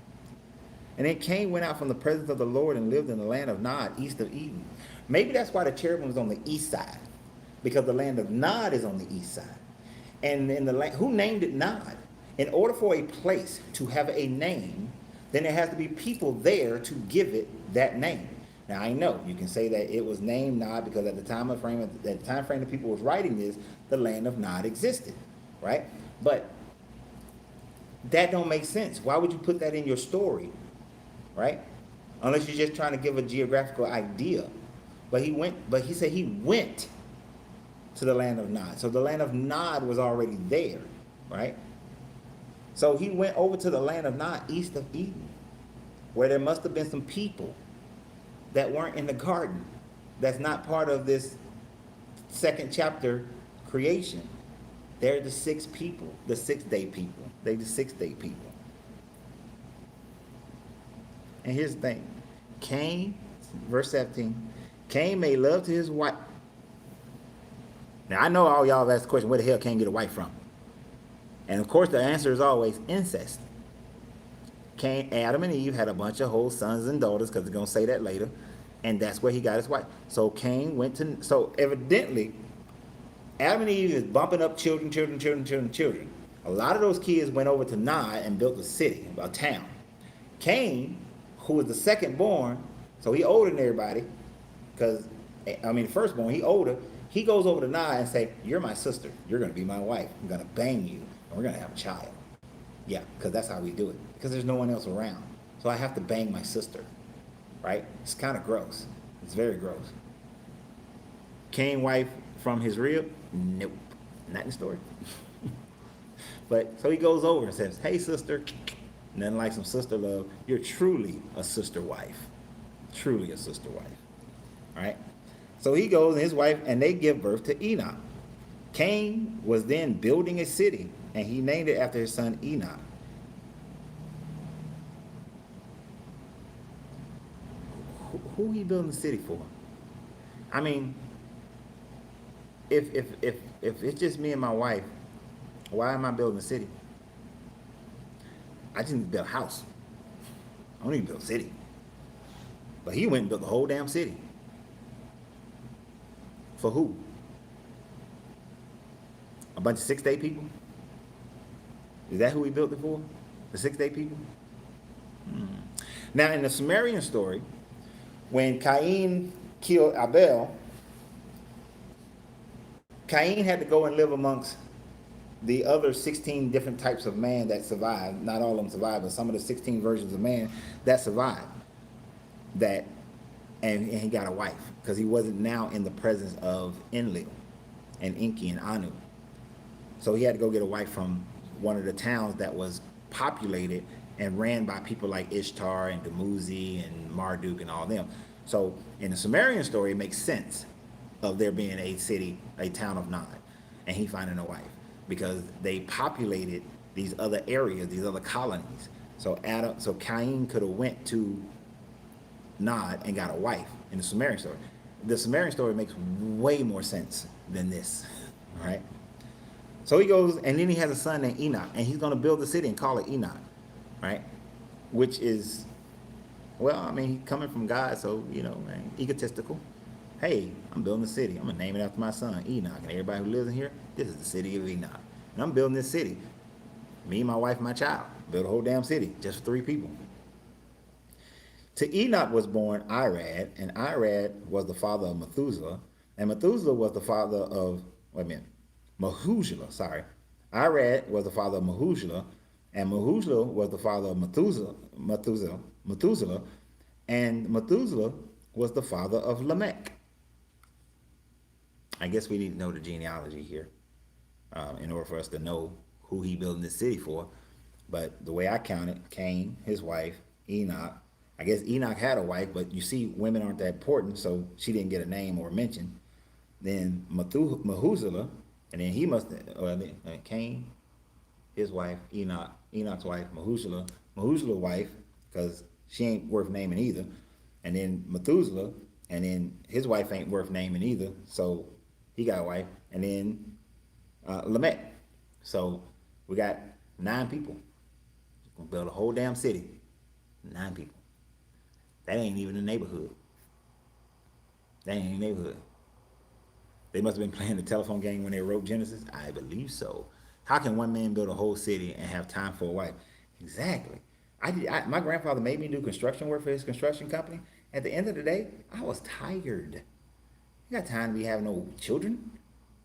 And then Cain went out from the presence of the Lord and lived in the land of Nod, east of Eden. Maybe that's why the cherubim was on the east side, because the land of Nod is on the east side. And in the land, who named it Nod? In order for a place to have a name, then there has to be people there to give it that name. Now I know you can say that it was named Nod because at the time frame the people was writing this, the land of Nod existed, right? But that don't make sense. Why would you put that in your story, right? Unless you're just trying to give a geographical idea. But he said he went to the land of Nod. So the land of Nod was already there, right? So he went over to the land of Nod, east of Eden, where there must have been some people that weren't in the garden. That's not part of this 2nd chapter creation. They're the 6 people, the 6-day people. They're the 6-day people. And here's the thing. Cain, verse 17, Cain made love to his wife. Now, I know all y'all have asked the question, where the hell Cain get a wife from? And of course, the answer is always incest. Adam and Eve had a bunch of whole sons and daughters, because they're going to say that later, and that's where he got his wife. So Cain went to, so evidently, Adam and Eve is bumping up children. A lot of those kids went over to Nod and built a city, a town. Cain, who was the second born, so he older than everybody, because, the firstborn, he older, he goes over to Nod and say, you're my sister, you're going to be my wife, I'm going to bang you, and we're going to have a child. Yeah, because that's how we do it, because there's no one else around. So I have to bang my sister, right? It's kind of gross. It's very gross. Cain wife from his rib? Nope, not in the story. But, so he goes over and says, hey sister, nothing like some sister love. You're truly a sister wife. Truly a sister wife. All right? So he goes and his wife, and they give birth to Enoch. Cain was then building a city, and he named it after his son Enoch. Who he building the city for? I mean, if it's just me and my wife, why am I building a city? I just need to build a house. I don't need to build a city. But he went and built the whole damn city. For who? A bunch of 6-day people? Is that who he built it for? The 6-day people? Now, in the Sumerian story, when Cain killed Abel, Cain had to go and live amongst the other 16 different types of man that survived. Not all of them survived, but some of the 16 versions of man that survived. And he got a wife, because he wasn't now in the presence of Enlil and Enki and Anu. So he had to go get a wife from one of the towns that was populated and ran by people like Ishtar and Dumuzi and Marduk and all them. So in the Sumerian story, it makes sense of there being a city, a town of Nod, and he finding a wife, because they populated these other areas, these other colonies. So Cain could have went to Nod and got a wife in the Sumerian story. The Sumerian story makes way more sense than this, right? So he goes, and then he has a son named Enoch, and he's going to build a city and call it Enoch, right? Which is, well, he's coming from God, so, egotistical. Hey, I'm building a city. I'm going to name it after my son, Enoch. And everybody who lives in here, this is the city of Enoch. And I'm building this city. Me, my wife, and my child. Build a whole damn city just for 3 people. To Enoch was born Irad, and Irad was the father of Methuselah, and Methuselah was the father of, wait a minute, Mahushua, sorry. Irad was the father of Mahushua, and Mahushua was the father of Methuselah, and Methuselah was the father of Lamech. I guess we need to know the genealogy here in order for us to know who he building this city for. But the way I counted, Cain, his wife, Enoch. I guess Enoch had a wife, but you see, women aren't that important, so she didn't get a name or a mention. Then Methuselah, and then he must, Cain, his wife, Enoch's wife, Methuselah's wife, because she ain't worth naming either. And then Methuselah, and then his wife ain't worth naming either, so he got a wife. And then Lamech. So we got 9 people. We're gonna build a whole damn city. 9 people. That ain't even a neighborhood. That ain't a neighborhood. They must have been playing the telephone game when they wrote Genesis. I believe so. How can one man build a whole city and have time for a wife? Exactly. My grandfather made me do construction work for his construction company. At the end of the day, I was tired. You got time to be having no children?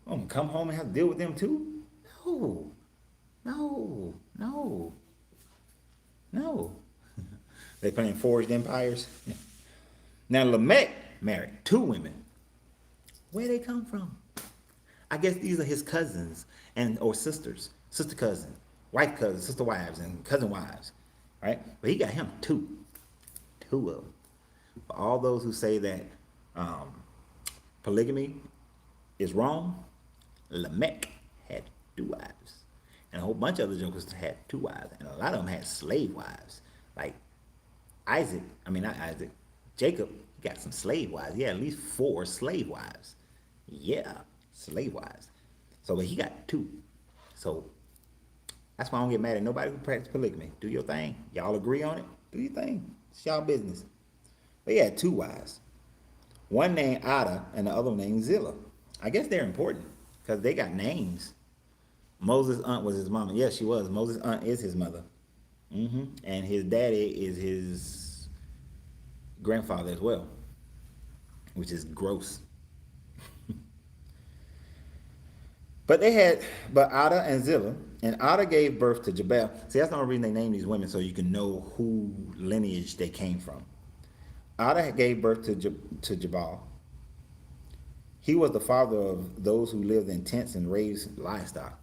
I'm gonna come home and have to deal with them too? No. No. No. No. They playing Forged Empires. Now Lamech married 2 women. Where they come from? I guess these are his cousins or sisters, sister cousins, wife cousins, sister wives, and cousin wives, right? But he got him 2 of them. For all those who say that polygamy is wrong, Lamech had 2 wives, and a whole bunch of other jokers had 2 wives, and a lot of them had slave wives, like Jacob got some slave wives. He had at least 4 slave wives. Yeah, slave wives. So, but he got 2. So that's why I don't get mad at nobody who practices polygamy. Do your thing. Y'all agree on it? Do your thing. It's y'all business. But he had 2 wives. One named Ada and the other named Zillah. I guess they're important because they got names. Moses' aunt was his mama. Yes, she was. Moses' aunt is his mother. And his daddy is his grandfather as well, which is gross. But Ada and Zillah, and Ada gave birth to Jabal. See, that's the only reason they name these women, so you can know who lineage they came from. Ada gave birth to Jabal. He was the father of those who lived in tents and raised livestock.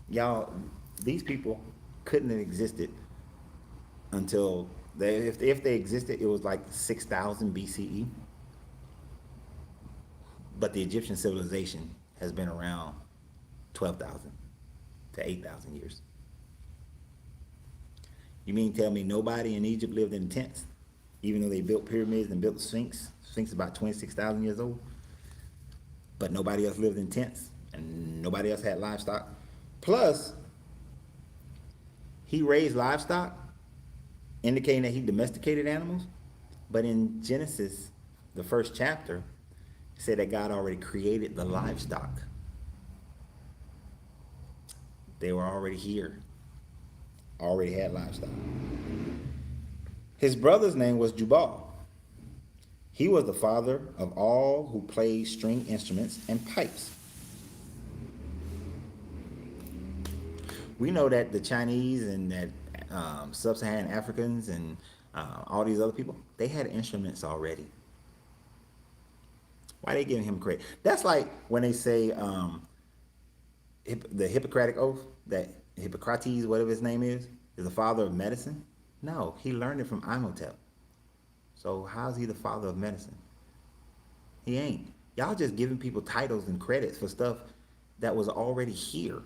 Y'all, these people couldn't have existed until if they existed, it was like 6,000 BCE. But the Egyptian civilization has been around 12,000 to 8,000 years. You mean tell me nobody in Egypt lived in tents, even though they built pyramids and built the Sphinx? Sphinx is about 26,000 years old. But nobody else lived in tents, and nobody else had livestock. Plus, he raised livestock, indicating that he domesticated animals. But in Genesis, the first chapter, it said that God already created the livestock. They were already here, already had livestock. His brother's name was Jubal. He was the father of all who played string instruments and pipes. We know that the Chinese and that sub-Saharan Africans and all these other people, they had instruments already. Why are they giving him credit? That's like when they say the Hippocratic Oath, that Hippocrates, whatever his name is the father of medicine. No, he learned it from Imhotep. So how's he the father of medicine? He ain't. Y'all just giving people titles and credits for stuff that was already here.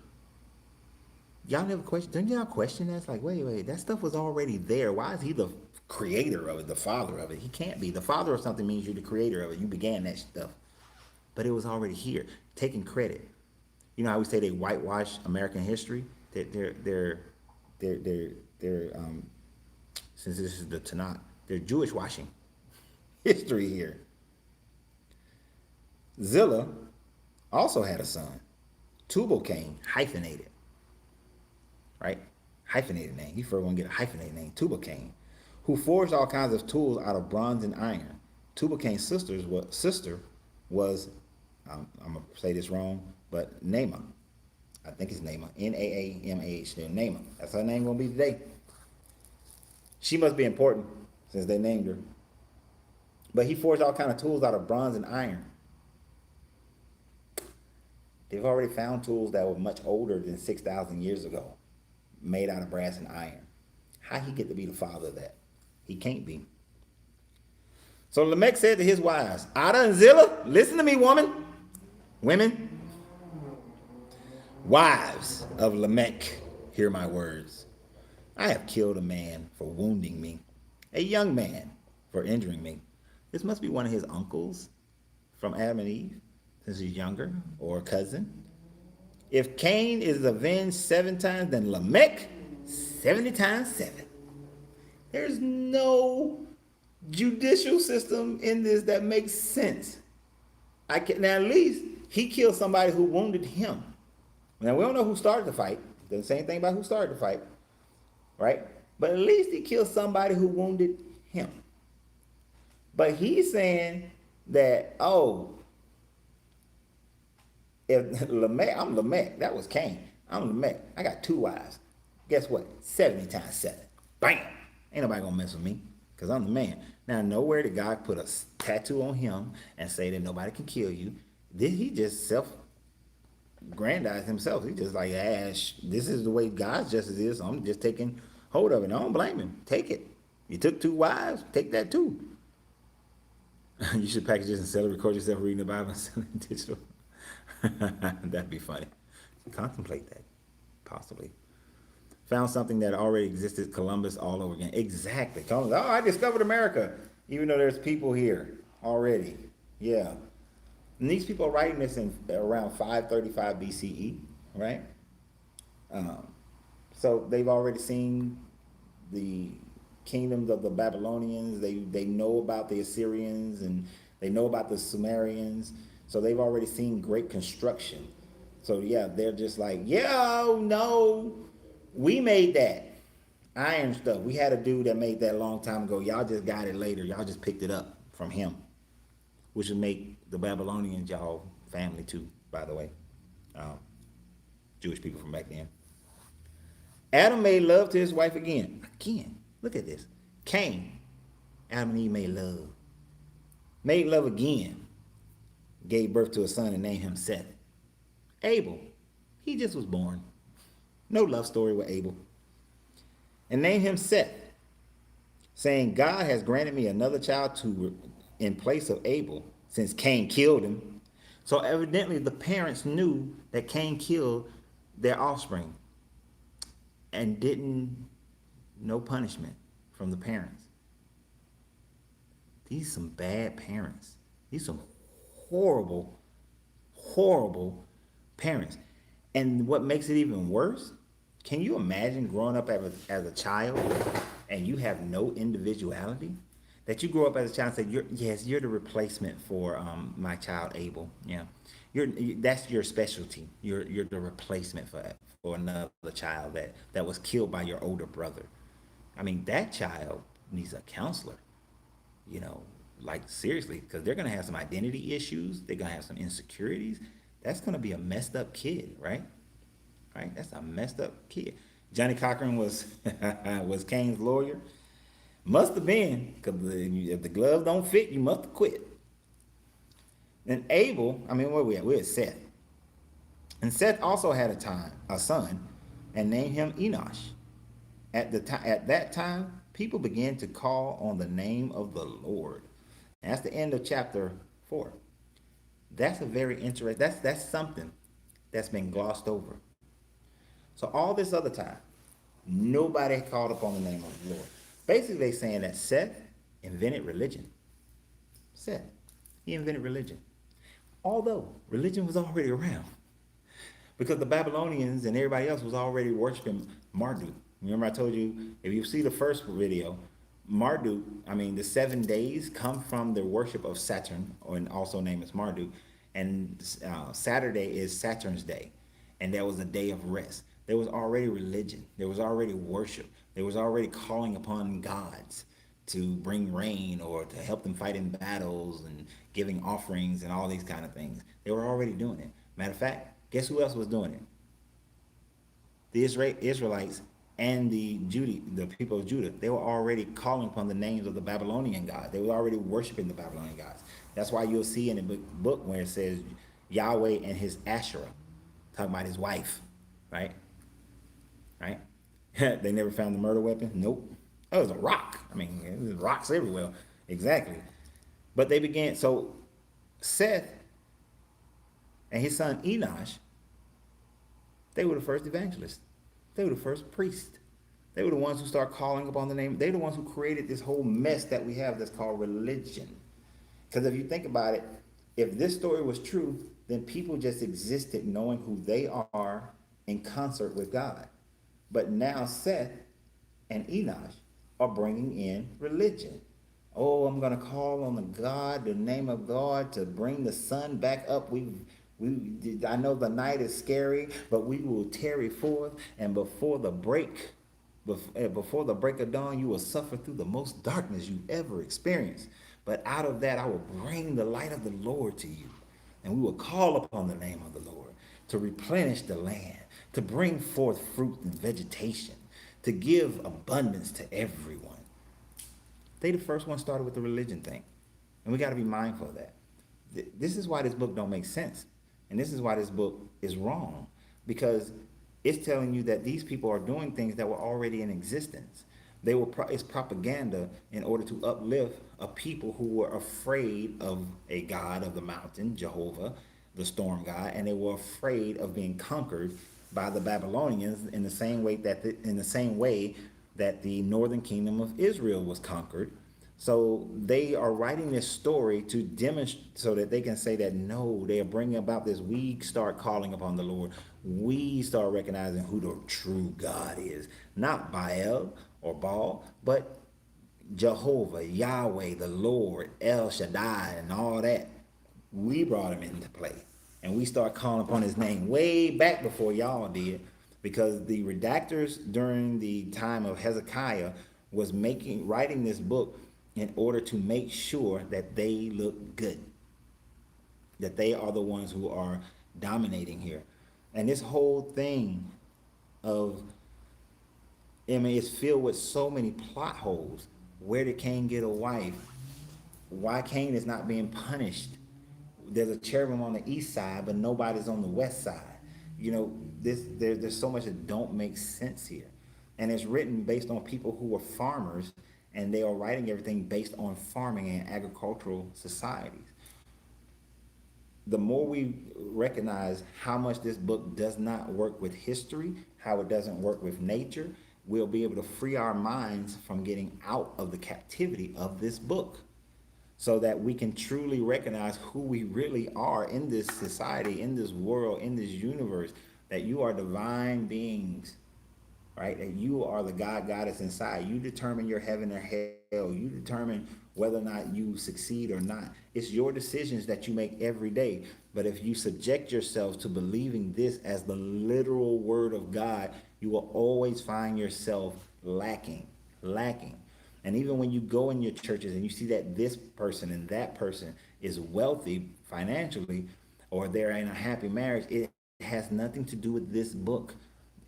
Y'all never question, didn't y'all question that? It's like, wait, that stuff was already there. Why is he the creator of it, the father of it? He can't be. The father of something means you're the creator of it. You began that stuff. But it was already here, taking credit. You know how we say they whitewash American history? They're since this is the Tanakh, they're Jewish washing history here. Zillah also had a son, Tubal-Cain, hyphenated. Right? Hyphenated name. You first want to get a hyphenated name, Tubal-Cain. who forged all kinds of tools out of bronze and iron. Tubalcain's sister was, I'm gonna say this wrong, but Naamah. I think it's Naamah. Naamah. Naamah. That's her name gonna be today. She must be important since they named her. But he forged all kinds of tools out of bronze and iron. They've already found tools that were much older than 6,000 years ago, made out of brass and iron. How he get to be the father of that? He can't be. So Lamech said to his wives, Ada and Zillah, listen to me, women, wives of Lamech, hear my words. I have killed a man for wounding me, a young man for injuring me. This must be one of his uncles from Adam and Eve, since he's younger, or a cousin. If Cain is avenged 7 times, then Lamech 70 times 7. There's no judicial system in this that makes sense. Now at least he killed somebody who wounded him. Now we don't know who started the fight. Doesn't say anything about who started the fight, right? But at least he killed somebody who wounded him. But he's saying that, oh, if Lamech, I'm Lamech, that was Cain. I'm Lamech. I got 2 wives. Guess what? 70 times 7. Bam! Ain't nobody gonna mess with me, because I'm the man. Now, nowhere did God put a tattoo on him and say that nobody can kill you. He just self-grandized himself. He just like, this is the way God's justice is, so I'm just taking hold of it. I don't blame him. Take it. You took 2 wives, take that too. You should package this and sell it, record yourself reading the Bible and sell it digital. That'd be funny. Contemplate that, possibly. Found something that already existed, Columbus all over again. Exactly. Columbus, oh, I discovered America, even though there's people here already. Yeah. And these people are writing this in around 535 BCE, right? So they've already seen the kingdoms of the Babylonians. They know about the Assyrians, and they know about the Sumerians. So they've already seen great construction. So yeah, they're just like, yeah, no, we made that iron stuff. We had a dude that made that a long time ago. Y'all just got it later. Y'all just picked it up from him, which would make the Babylonians y'all family too, by the way. Jewish people from back then. Adam made love to his wife again. Look at this. Cain, Adam and Eve made love. Made love again. Gave birth to a son and named him Seth. Abel, he just was born. No love story with Abel. And named him Seth, saying, God has granted me another child in place of Abel, since Cain killed him. So evidently the parents knew that Cain killed their offspring and no punishment from the parents. These some bad parents. These some horrible, horrible parents. And what makes it even worse, can you imagine growing up as a child and you have no individuality? That you grow up as a child and say, you're the replacement for my child Abel. Yeah, that's your specialty. You're the replacement for another child that was killed by your older brother. I mean, that child needs a counselor. Like seriously, because they're gonna have some identity issues. They're gonna have some insecurities. That's gonna be a messed up kid, right? Right? That's a messed up kid. Johnny Cochran was was Cain's lawyer. Must have been, because if the gloves don't fit, you must have quit. Then Abel, where we at? We're at Seth. And Seth also had a son, and named him Enosh. At that time, people began to call on the name of the Lord. And that's the end of chapter 4. That's a very interesting. That's something that's been glossed over. So all this other time, nobody called upon the name of the Lord. Basically, they're saying that Seth invented religion. Seth, he invented religion. Although religion was already around, because the Babylonians and everybody else was already worshiping Marduk. Remember I told you, if you see the first video, Marduk, the 7 days come from the worship of Saturn, or also named as Marduk, and Saturday is Saturn's day, and that was a day of rest. There was already religion. There was already worship. There was already calling upon gods. to bring rain or to help them fight in battles and giving offerings and all these kind of things. They were already doing it. Matter of fact, guess who else was doing it? The Israelites and the people of Judah. They were already calling upon the names of the Babylonian gods. They were already worshiping the Babylonian gods. That's why you'll see in the book where it says Yahweh and his Asherah, talking about his wife, right? Right? They never found the murder weapon. Nope. It was a rock. I mean, there's rocks everywhere. Exactly. But they began. So Seth and his son Enosh, they were the first evangelists. They were the first priests. They were the ones who started calling upon the name. They're the ones who created this whole mess that we have that's called religion. Because if you think about it, if this story was true, then people just existed knowing who they are in concert with God. But now Seth and Enosh are bringing in religion. Oh, I'm going to call on the name of God to bring the sun back up. I know the night is scary, but we will tarry forth, and before the break of dawn, you will suffer through the most darkness you ever experienced. But out of that, I will bring the light of the Lord to you, and we will call upon the name of the Lord to replenish the land, to bring forth fruit and vegetation, to give abundance to everyone. They the first one started with the religion thing, and we got to be mindful of that. This is why this book don't make sense, and this is why this book is wrong, because it's telling you that these people are doing things that were already in existence. It's propaganda in order to uplift a people who were afraid of a god of the mountain, Jehovah, the storm god, and they were afraid of being conquered by the Babylonians in the same way that the northern kingdom of Israel was conquered. So they are writing this story to demonstrate, so that they can say that no, they are bringing about this. We start calling upon the Lord. We start recognizing who the true God is, not Baal or Baal, but Jehovah, Yahweh, the Lord, El Shaddai, and all that. We brought him into play, and we start calling upon his name way back before y'all did, because the redactors during the time of Hezekiah was writing this book in order to make sure that they look good, that they are the ones who are dominating here. And this whole thing of, I mean, it's filled with so many plot holes. Where did Cain get a wife? Why Cain is not being punished? There's a cherubim on the east side, but nobody's on the west side. You know, there's so much that don't make sense here. And it's written based on people who were farmers, and they are writing everything based on farming and agricultural societies. The more we recognize how much this book does not work with history, how it doesn't work with nature, we'll be able to free our minds from getting out of the captivity of this book, so that we can truly recognize who we really are in this society, in this world, in this universe, that you are divine beings, right? That you are the God goddess inside. You determine your heaven or hell. You determine whether or not you succeed or not. It's your decisions that you make every day. But if you subject yourselves to believing this as the literal word of God, you will always find yourself lacking. And even when you go in your churches and you see that this person and that person is wealthy financially, or they're in a happy marriage, it has nothing to do with this book.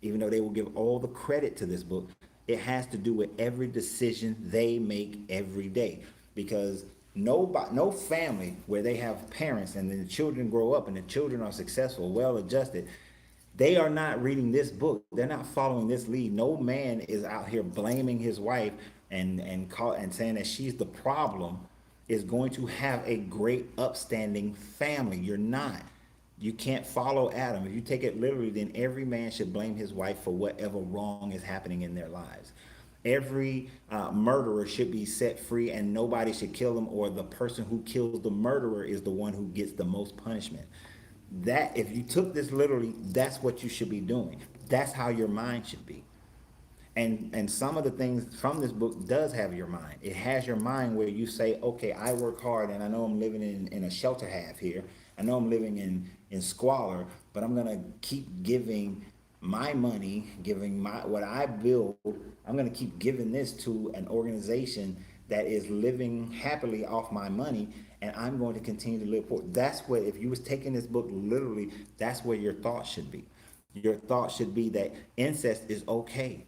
Even though they will give all the credit to this book, it has to do with every decision they make every day. Because no family where they have parents and then the children grow up and the children are successful, well adjusted, they are not reading this book. They're not following this lead. No man is out here blaming his wife and saying that she's the problem, is going to have a great upstanding family. You're not. You can't follow Adam. If you take it literally, then every man should blame his wife for whatever wrong is happening in their lives. Every murderer should be set free, and nobody should kill them, or the person who kills the murderer is the one who gets the most punishment. That, if you took this literally, that's what you should be doing. That's how your mind should be. And some of the things from this book does have your mind. It has your mind where you say, okay, I work hard, and I know I'm living in a shelter half here. I know I'm living in squalor, but I'm gonna keep giving my money, giving what I build. I'm gonna keep giving this to an organization that is living happily off my money, and I'm going to continue to live poor. That's what, if you was taking this book literally, that's where your thoughts should be. Your thoughts should be that incest is okay.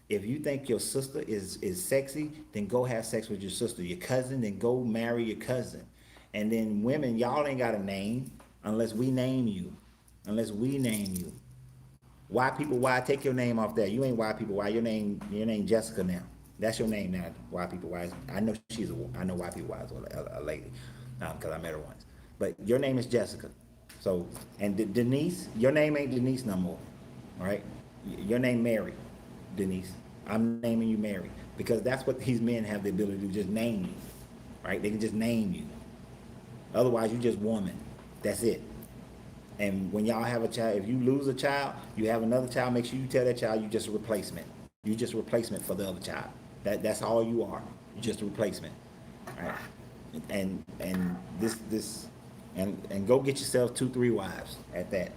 If you think your sister is sexy, then go have sex with your sister. Your cousin, then go marry your cousin. And then women, y'all ain't got a name unless we name you. Unless we name you. Why people? Why take your name off that? You ain't why people. Why your name Jessica now? That's your name now. Why people? Why? I know I know why people. Why is a lady, because I met her once. But your name is Jessica. So and Denise, your name ain't Denise no more, right? Your name Mary, Denise. I'm naming you Mary because that's what these men have the ability to do, just name you, right? They can just name you. Otherwise, you just woman. That's it. And when y'all have a child, if you lose a child, you have another child, make sure you tell that child you just a replacement. You just a replacement for the other child. That's all you are. You're just a replacement. All right. And and go get yourself 2-3 wives at that.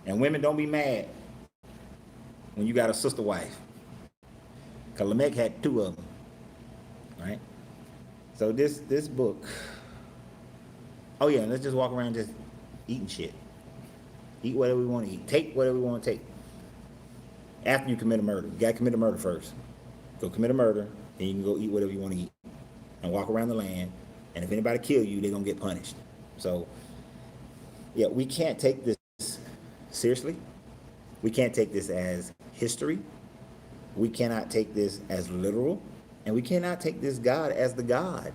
And women, don't be mad when you got a sister wife. Cause Lamech had 2 of them. Right? So this book. Oh yeah, let's just walk around just eating shit. Eat whatever we want to eat. Take whatever we want to take. After you commit a murder. You got to commit a murder first. Go commit a murder, then you can go eat whatever you want to eat. And walk around the land. And if anybody kill you, they're going to get punished. So, yeah, we can't take this seriously. We can't take this as history. We cannot take this as literal. And we cannot take this God as the God.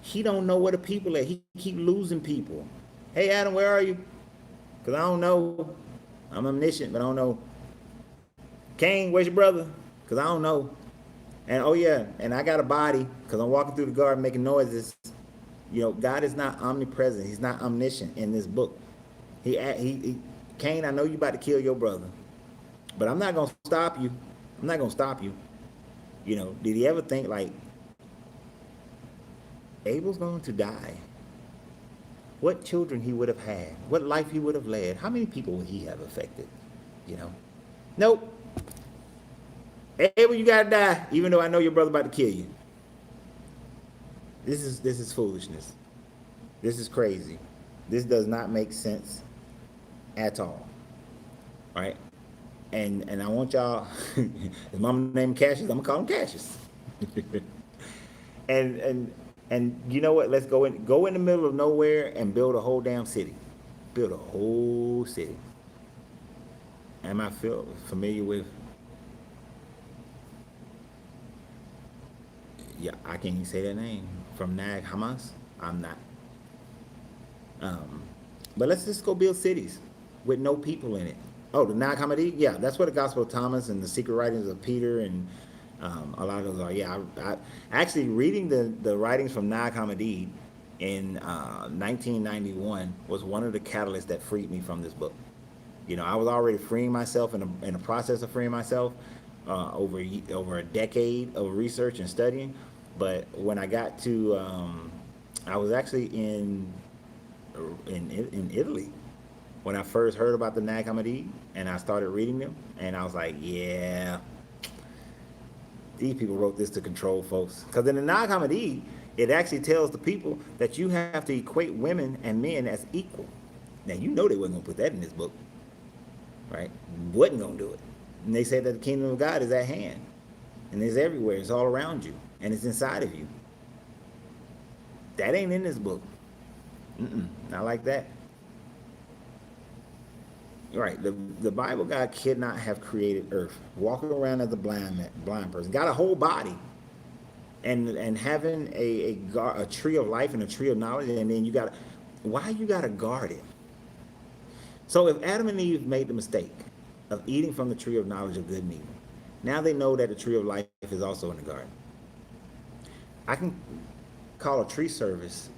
He don't know where the people are. He keep losing people. Hey, Adam, where are you? Because I don't know. I'm omniscient, but I don't know. Cain, where's your brother? Because I don't know. And oh yeah, and I got a body because I'm walking through the garden making noises. You know, God is not omnipresent. He's not omniscient in this book. He Cain, I know you about to kill your brother, but I'm not going to stop you. I'm not going to stop you. You know, did he ever think like, Abel's going to die? What children he would have had, what life he would have led, how many people would he have affected, you know? Nope. Abel, you gotta die, even though I know your brother about to kill you. This is foolishness. This is crazy. This does not make sense at all, right? And I want y'all, his mama named Cassius, I'm gonna call him Cassius. And you know what? Let's go in the middle of nowhere and build a whole damn city. Build a whole city. Am I familiar with? Yeah, I can't even say that name. From Nag Hamas? I'm not. But let's just go build cities with no people in it. Oh, the Nag Hammadi? Yeah, that's where the Gospel of Thomas and the secret writings of Peter and a lot of those are. Yeah, I actually reading the writings from Nag Hammadi in 1991 was one of the catalysts that freed me from this book. You know, I was already freeing myself in the process of freeing myself over a decade of research and studying. But when I got to, I was actually in Italy when I first heard about the Nag Hammadi, and I started reading them, and I was like, yeah. These people wrote this to control folks. Because in the Nag Hammadi, it actually tells the people that you have to equate women and men as equal. Now, you know they wasn't going to put that in this book, right? Wasn't going to do it. And they said that the kingdom of God is at hand. And it's everywhere. It's all around you. And it's inside of you. That ain't in this book. Not like that. Right, the Bible God could not have created earth, walking around as a blind person, got a whole body, and having a tree of life and a tree of knowledge, and then why you gotta guard it? So if Adam and Eve made the mistake of eating from the tree of knowledge of good and evil, now they know that the tree of life is also in the garden. I can call a tree service,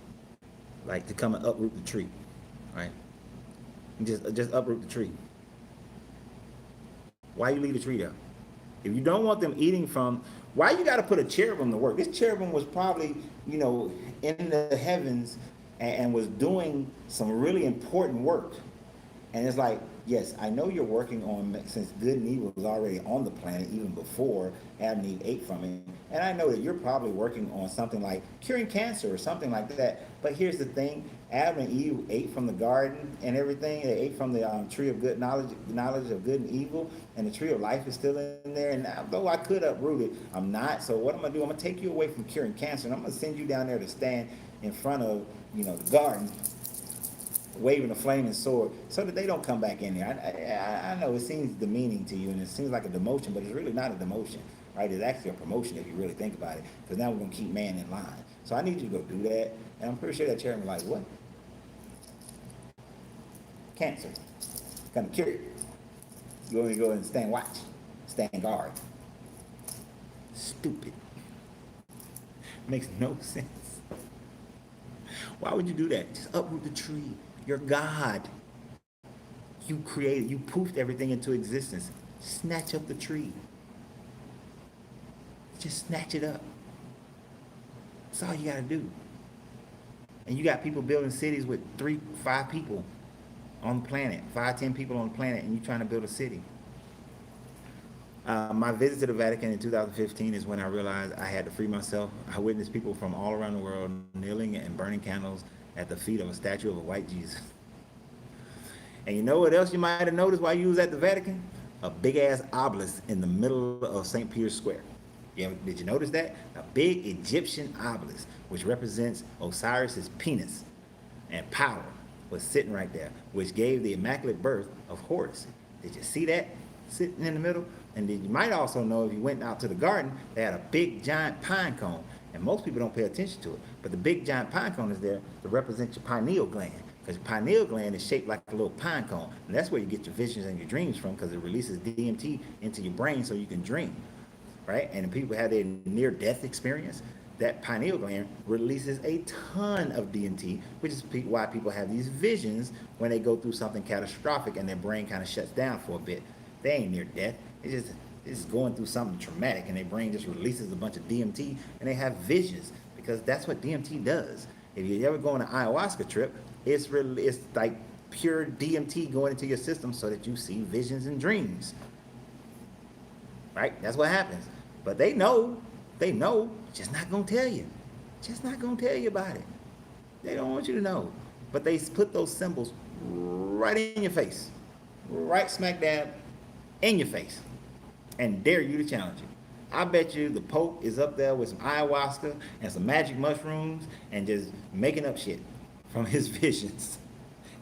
like to come and uproot the tree, right? Just uproot the tree. Why you leave the tree down? If you don't want them eating from, why you got to put a cherubim to work? This cherubim was probably, you know, in the heavens and was doing some really important work. And it's like, Yes, I know you're working on, since good and evil was already on the planet even before Adam and Eve ate from it. And I know that you're probably working on something like curing cancer or something like that. But here's the thing: Adam and Eve ate from the garden and everything. They ate from the tree of good knowledge of good and evil, and the tree of life is still in there. And though I could uproot it, I'm not. So what I'm gonna do? I'm gonna take you away from curing cancer, and I'm gonna send you down there to stand in front of, the garden, waving a flaming sword, so that they don't come back in there. I know it seems demeaning to you, and it seems like a demotion, but it's really not a demotion, right? It's actually a promotion if you really think about it, because now we're going to keep man in line. So I need you to go do that, and I'm pretty sure that chairman like, what? Cancer. Gonna cure it. You want me to go and stand watch, stand guard. Stupid. Makes no sense. Why would you do that? Just uproot the tree. You're God. You created, you poofed everything into existence. Snatch up the tree. Just snatch it up. That's all you gotta do. And you got people building cities with 3, 5 people on the planet, 5, 10 people on the planet, and you trying to build a city. My visit to the Vatican in 2015 is when I realized I had to free myself. I witnessed people from all around the world kneeling and burning candles at the feet of a statue of a white Jesus. And you know what else you might have noticed while you was at the Vatican? A big ass obelisk in the middle of St. Peter's Square. Did you notice that? A big Egyptian obelisk, which represents Osiris's penis and power, was sitting right there, which gave the immaculate birth of Horus. Did you see that sitting in the middle? And then you might also know, if you went out to the garden, they had a big giant pine cone. And most people don't pay attention to it. But the big giant pine cone is there to represent your pineal gland. Because your pineal gland is shaped like a little pine cone. And that's where you get your visions and your dreams from, because it releases DMT into your brain so you can dream. Right? And if people have their near-death experience, that pineal gland releases a ton of DMT, which is why people have these visions when they go through something catastrophic and their brain kind of shuts down for a bit. They ain't near death. It's going through something traumatic, and their brain just releases a bunch of DMT, and they have visions, because that's what DMT does. If you ever go on an ayahuasca trip, it's like pure DMT going into your system so that you see visions and dreams. Right? That's what happens. But they know, just not gonna tell you. Just not gonna tell you about it. They don't want you to know. But they put those symbols right in your face. Right smack dab in your face. And dare you to challenge it. I bet you the Pope is up there with some ayahuasca and some magic mushrooms and just making up shit from his visions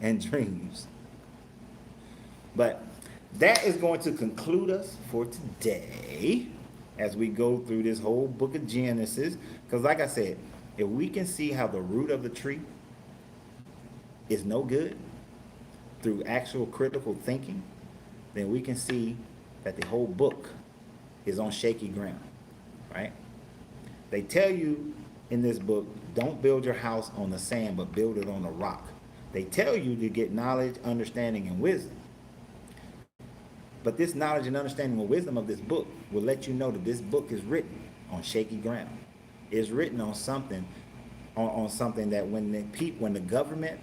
and dreams. But that is going to conclude us for today as we go through this whole book of Genesis. Because like I said, if we can see how the root of the tree is no good through actual critical thinking, then we can see that the whole book is on shaky ground, right? They tell you in this book, don't build your house on the sand, but build it on a rock. They tell you to get knowledge, understanding, and wisdom. But this knowledge and understanding and wisdom of this book will let you know that this book is written on shaky ground. It's written on something, on something that when the government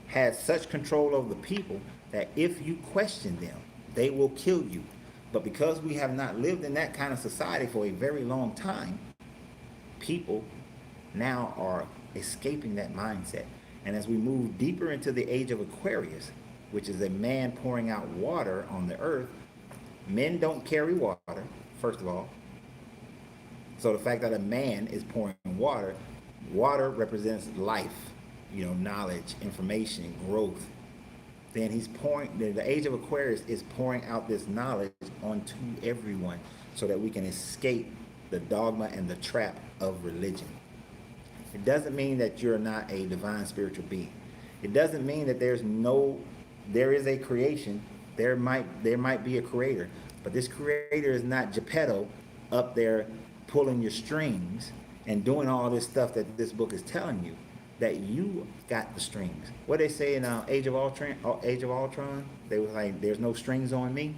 has such control over the people that if you question them, they will kill you. But because we have not lived in that kind of society for a very long time, people now are escaping that mindset. And as we move deeper into the age of Aquarius, which is a man pouring out water on the earth, men don't carry water, first of all. So the fact that a man is pouring water, water represents life, knowledge, information, growth. Then he's pouring, the age of Aquarius is pouring out this knowledge onto everyone so that we can escape the dogma and the trap of religion. It doesn't mean that you're not a divine spiritual being. It doesn't mean that there is a creation, there might be a creator, but this creator is not Geppetto up there pulling your strings and doing all this stuff that this book is telling you. That you got the strings. What they say in Age of Ultron, they was like, "There's no strings on me."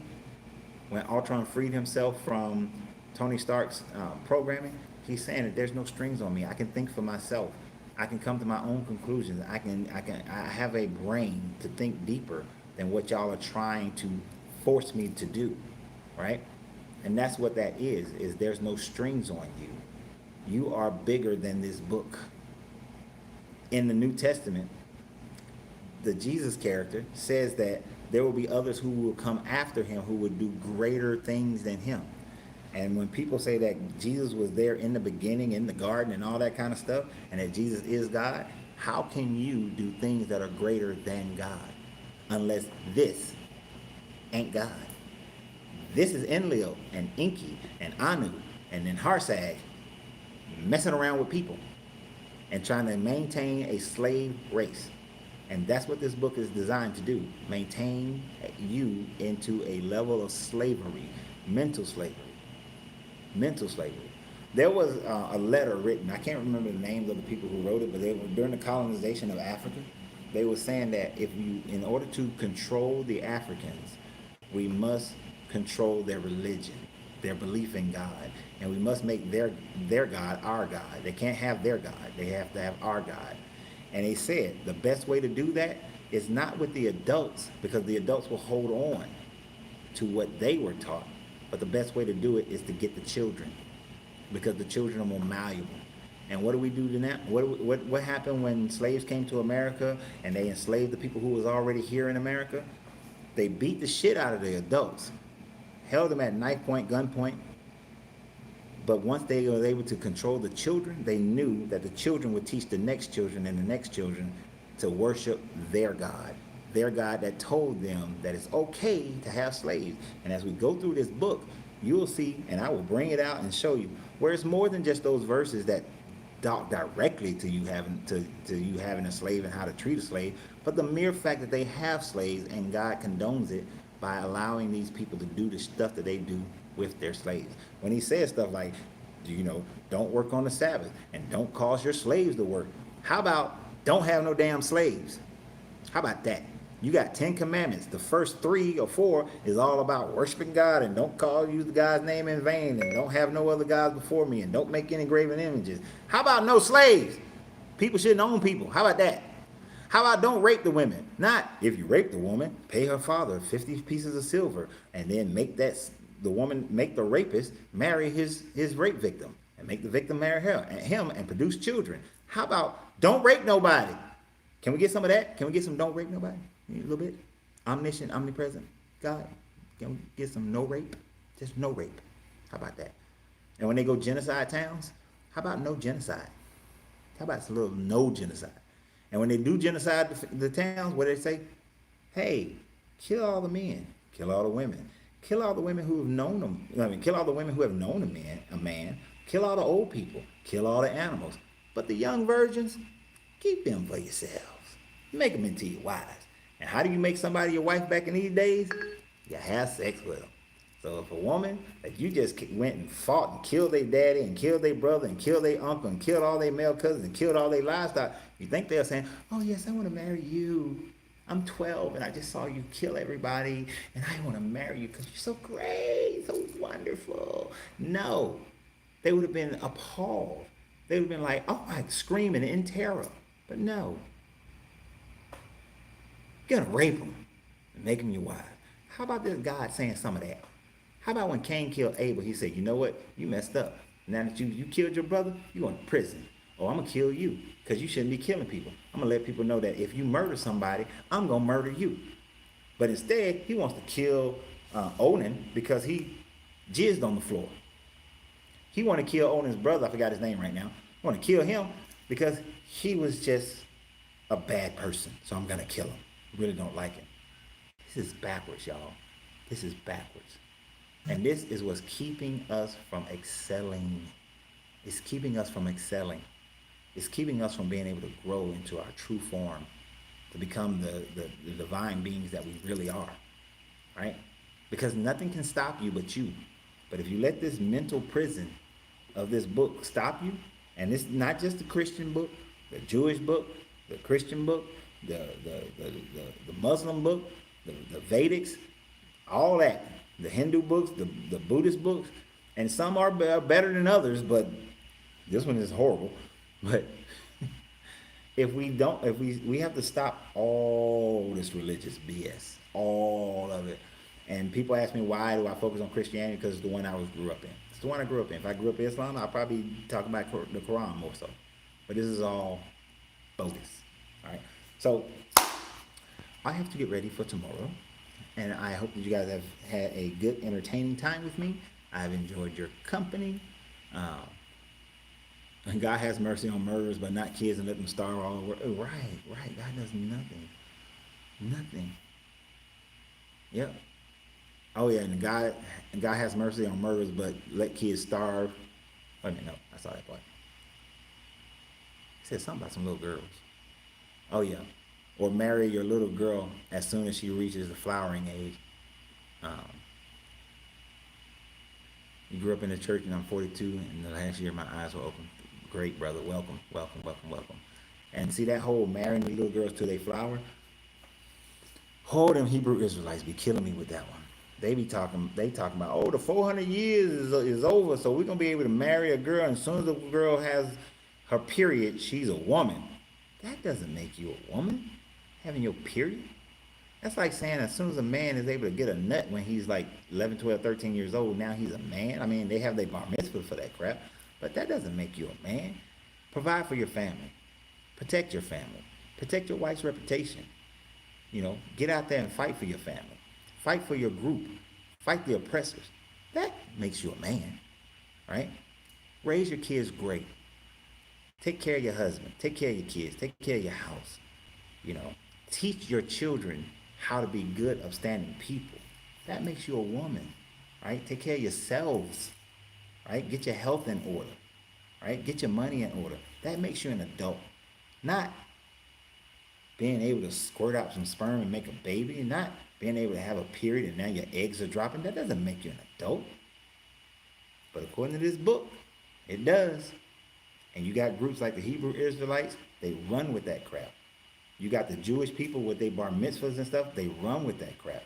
When Ultron freed himself from Tony Stark's programming, he's saying that there's no strings on me. I can think for myself. I can come to my own conclusions. I have a brain to think deeper than what y'all are trying to force me to do, right? And that's what that is there's no strings on you. You are bigger than this book. In the New Testament, the Jesus character says that there will be others who will come after him who will do greater things than him. And when people say that Jesus was there in the beginning, in the garden and all that kind of stuff, and that Jesus is God, how can you do things that are greater than God? Unless this ain't God. This is Enlil and Enki and Anu and then Harsag messing around with people and trying to maintain a slave race. And that's what this book is designed to do. Maintain you into a level of slavery, mental slavery. Mental slavery. There was a letter written, I can't remember the names of the people who wrote it, but they were during the colonization of Africa. They were saying that in order to control the Africans, we must control their religion, their belief in God, and we must make their God our God. They can't have their God, they have to have our God. And they said the best way to do that is not with the adults, because the adults will hold on to what they were taught, but the best way to do it is to get the children, because the children are more malleable. And what do we do now? What happened when slaves came to America and they enslaved the people who was already here in America? They beat the shit out of the adults, held them at knife point, gun point. But once they were able to control the children, they knew that the children would teach the next children and the next children to worship their God that told them that it's okay to have slaves. And as we go through this book, you'll see, and I will bring it out and show you, where it's more than just those verses that talk directly to you having a slave and how to treat a slave, but the mere fact that they have slaves and God condones it by allowing these people to do the stuff that they do with their slaves. When he says stuff like, don't work on the Sabbath and don't cause your slaves to work. How about don't have no damn slaves? How about that? You got 10 commandments. The first 3 or 4 is all about worshiping God and don't use the God's name in vain and don't have no other gods before me and don't make any graven images. How about no slaves? People shouldn't own people. How about that? How about don't rape the women? Not if you rape the woman, pay her father 50 pieces of silver and then make the rapist marry his rape victim and make the victim marry him and produce children. How about don't rape nobody? Can we get some of that? Can we get some don't rape nobody? A little bit. Omniscient, omnipresent God. Can we get some no rape? Just no rape. How about that? And when they go genocide towns, how about no genocide? How about a little no genocide? And when they do genocide the towns, what do they say? Hey, kill all the men, kill all the women, kill all the women who have known them. Kill all the women who have known a man, kill all the old people, kill all the animals. But the young virgins, keep them for yourselves. Make them into your wives. And how do you make somebody your wife back in these days? You have sex with them. So if a woman that you just went and fought and killed their daddy and killed their brother and killed their uncle and killed all their male cousins and killed all their livestock, you think they're saying, oh yes, I want to marry you. I'm 12 and I just saw you kill everybody and I want to marry you because you're so great, so wonderful. No, they would have been appalled. They would have been like, oh, like screaming in terror. But no. You're going to rape them and make them your wife. How about this God saying some of that? How about when Cain killed Abel, he said, you know what? You messed up. Now that you killed your brother, you're going to prison. Oh, I'm going to kill you because you shouldn't be killing people. I'm going to let people know that if you murder somebody, I'm going to murder you. But instead, he wants to kill Onan because he jizzed on the floor. He want to kill Onan's brother. I forgot his name right now. I want to kill him because he was just a bad person. So I'm going to kill him. Really don't like him. This is backwards, y'all. This is backwards. And this is what's keeping us from excelling. It's keeping us from excelling. It's keeping us from being able to grow into our true form, to become the divine beings that we really are, right? Because nothing can stop you but you. But if you let this mental prison of this book stop you, and it's not just the Christian book, the Jewish book, the Christian book, the Muslim book, the Vedics, all that, the Hindu books, the Buddhist books, and some are better than others, but this one is horrible. But if we don't, if we have to stop all this religious BS, all of it. And people ask me, why do I focus on Christianity? Because it's the one I grew up in. It's the one I grew up in. If I grew up in Islam, I'd probably talk about the Quran more so. But this is all bogus. All right. So I have to get ready for tomorrow. And I hope that you guys have had a good, entertaining time with me. I've enjoyed your company. And God has mercy on murderers, but not kids, and let them starve all over. Oh, right. God does nothing. Nothing. Yep. Oh yeah, and God has mercy on murderers, but let kids starve. Wait a minute, no, I saw that part. He said something about some little girls. Oh yeah. Or marry your little girl as soon as she reaches the flowering age. Um, you grew up in the church, and I'm 42, and the last year my eyes were open. Great, brother. Welcome. And see that whole marrying the little girls till they flower? Oh, them Hebrew Israelites be killing me with that one. They talking about, oh, the 400 years is over, so we're going to be able to marry a girl, and as soon as the girl has her period, she's a woman. That doesn't make you a woman, having your period. That's like saying as soon as a man is able to get a nut when he's like 11, 12, 13 years old, now he's a man. I mean, they have their bar mitzvah for that crap, but that doesn't make you a man. Provide for your family. Protect your family. Protect your wife's reputation. Get out there and fight for your family. Fight for your group. Fight the oppressors. That makes you a man, right? Raise your kids great. Take care of your husband. Take care of your kids. Take care of your house. Teach your children how to be good, upstanding people. That makes you a woman, right? Take care of yourselves, right? Get your health in order, right? Get your money in order. That makes you an adult. Not being able to squirt out some sperm and make a baby, not being able to have a period and now your eggs are dropping. That doesn't make you an adult. But according to this book, it does. And you got groups like the Hebrew Israelites, they run with that crap. You got the Jewish people with their bar mitzvahs and stuff, they run with that crap.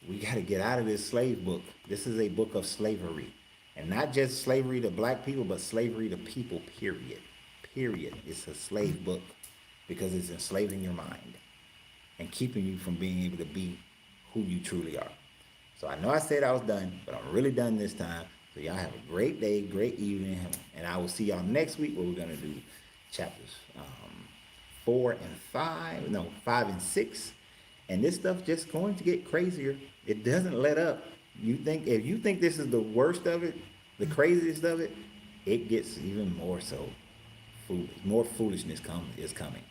We got to get out of this slave book. This is a book of slavery. And not just slavery to black people, but slavery to people, period. Period. It's a slave book because it's enslaving your mind and keeping you from being able to be who you truly are. So I know I said I was done, but I'm really done this time. So y'all have a great day, great evening, and I will see y'all next week where we're going to do chapters 5 and 6. And this stuff just going to get crazier. It doesn't let up. If you think this is the worst of it, the craziest of it, it gets even more so foolish. More foolishness is coming.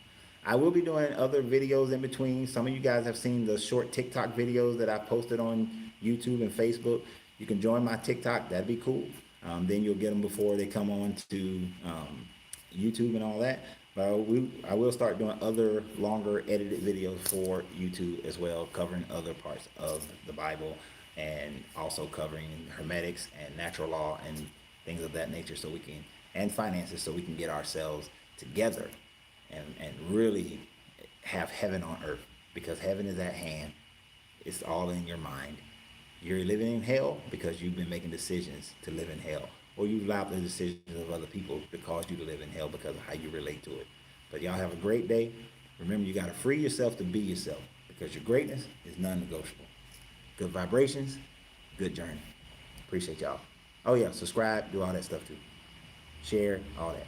I will be doing other videos in between. Some of you guys have seen the short TikTok videos that I posted on YouTube and Facebook. You can join my TikTok. That'd be cool. Then you'll get them before they come on to YouTube and all that. But I will start doing other longer edited videos for YouTube as well, covering other parts of the Bible and also covering hermeneutics and natural law and things of that nature, and finances, so we can get ourselves together and really have heaven on earth, because heaven is at hand. It's all in your mind. You're living in hell because you've been making decisions to live in hell, or you've allowed the decisions of other people to cause you to live in hell because of how you relate to it. But y'all have a great day. Remember, you got to free yourself to be yourself, because your greatness is non-negotiable. Good vibrations, good journey. Appreciate y'all. Oh yeah, subscribe, do all that stuff too. Share, all that.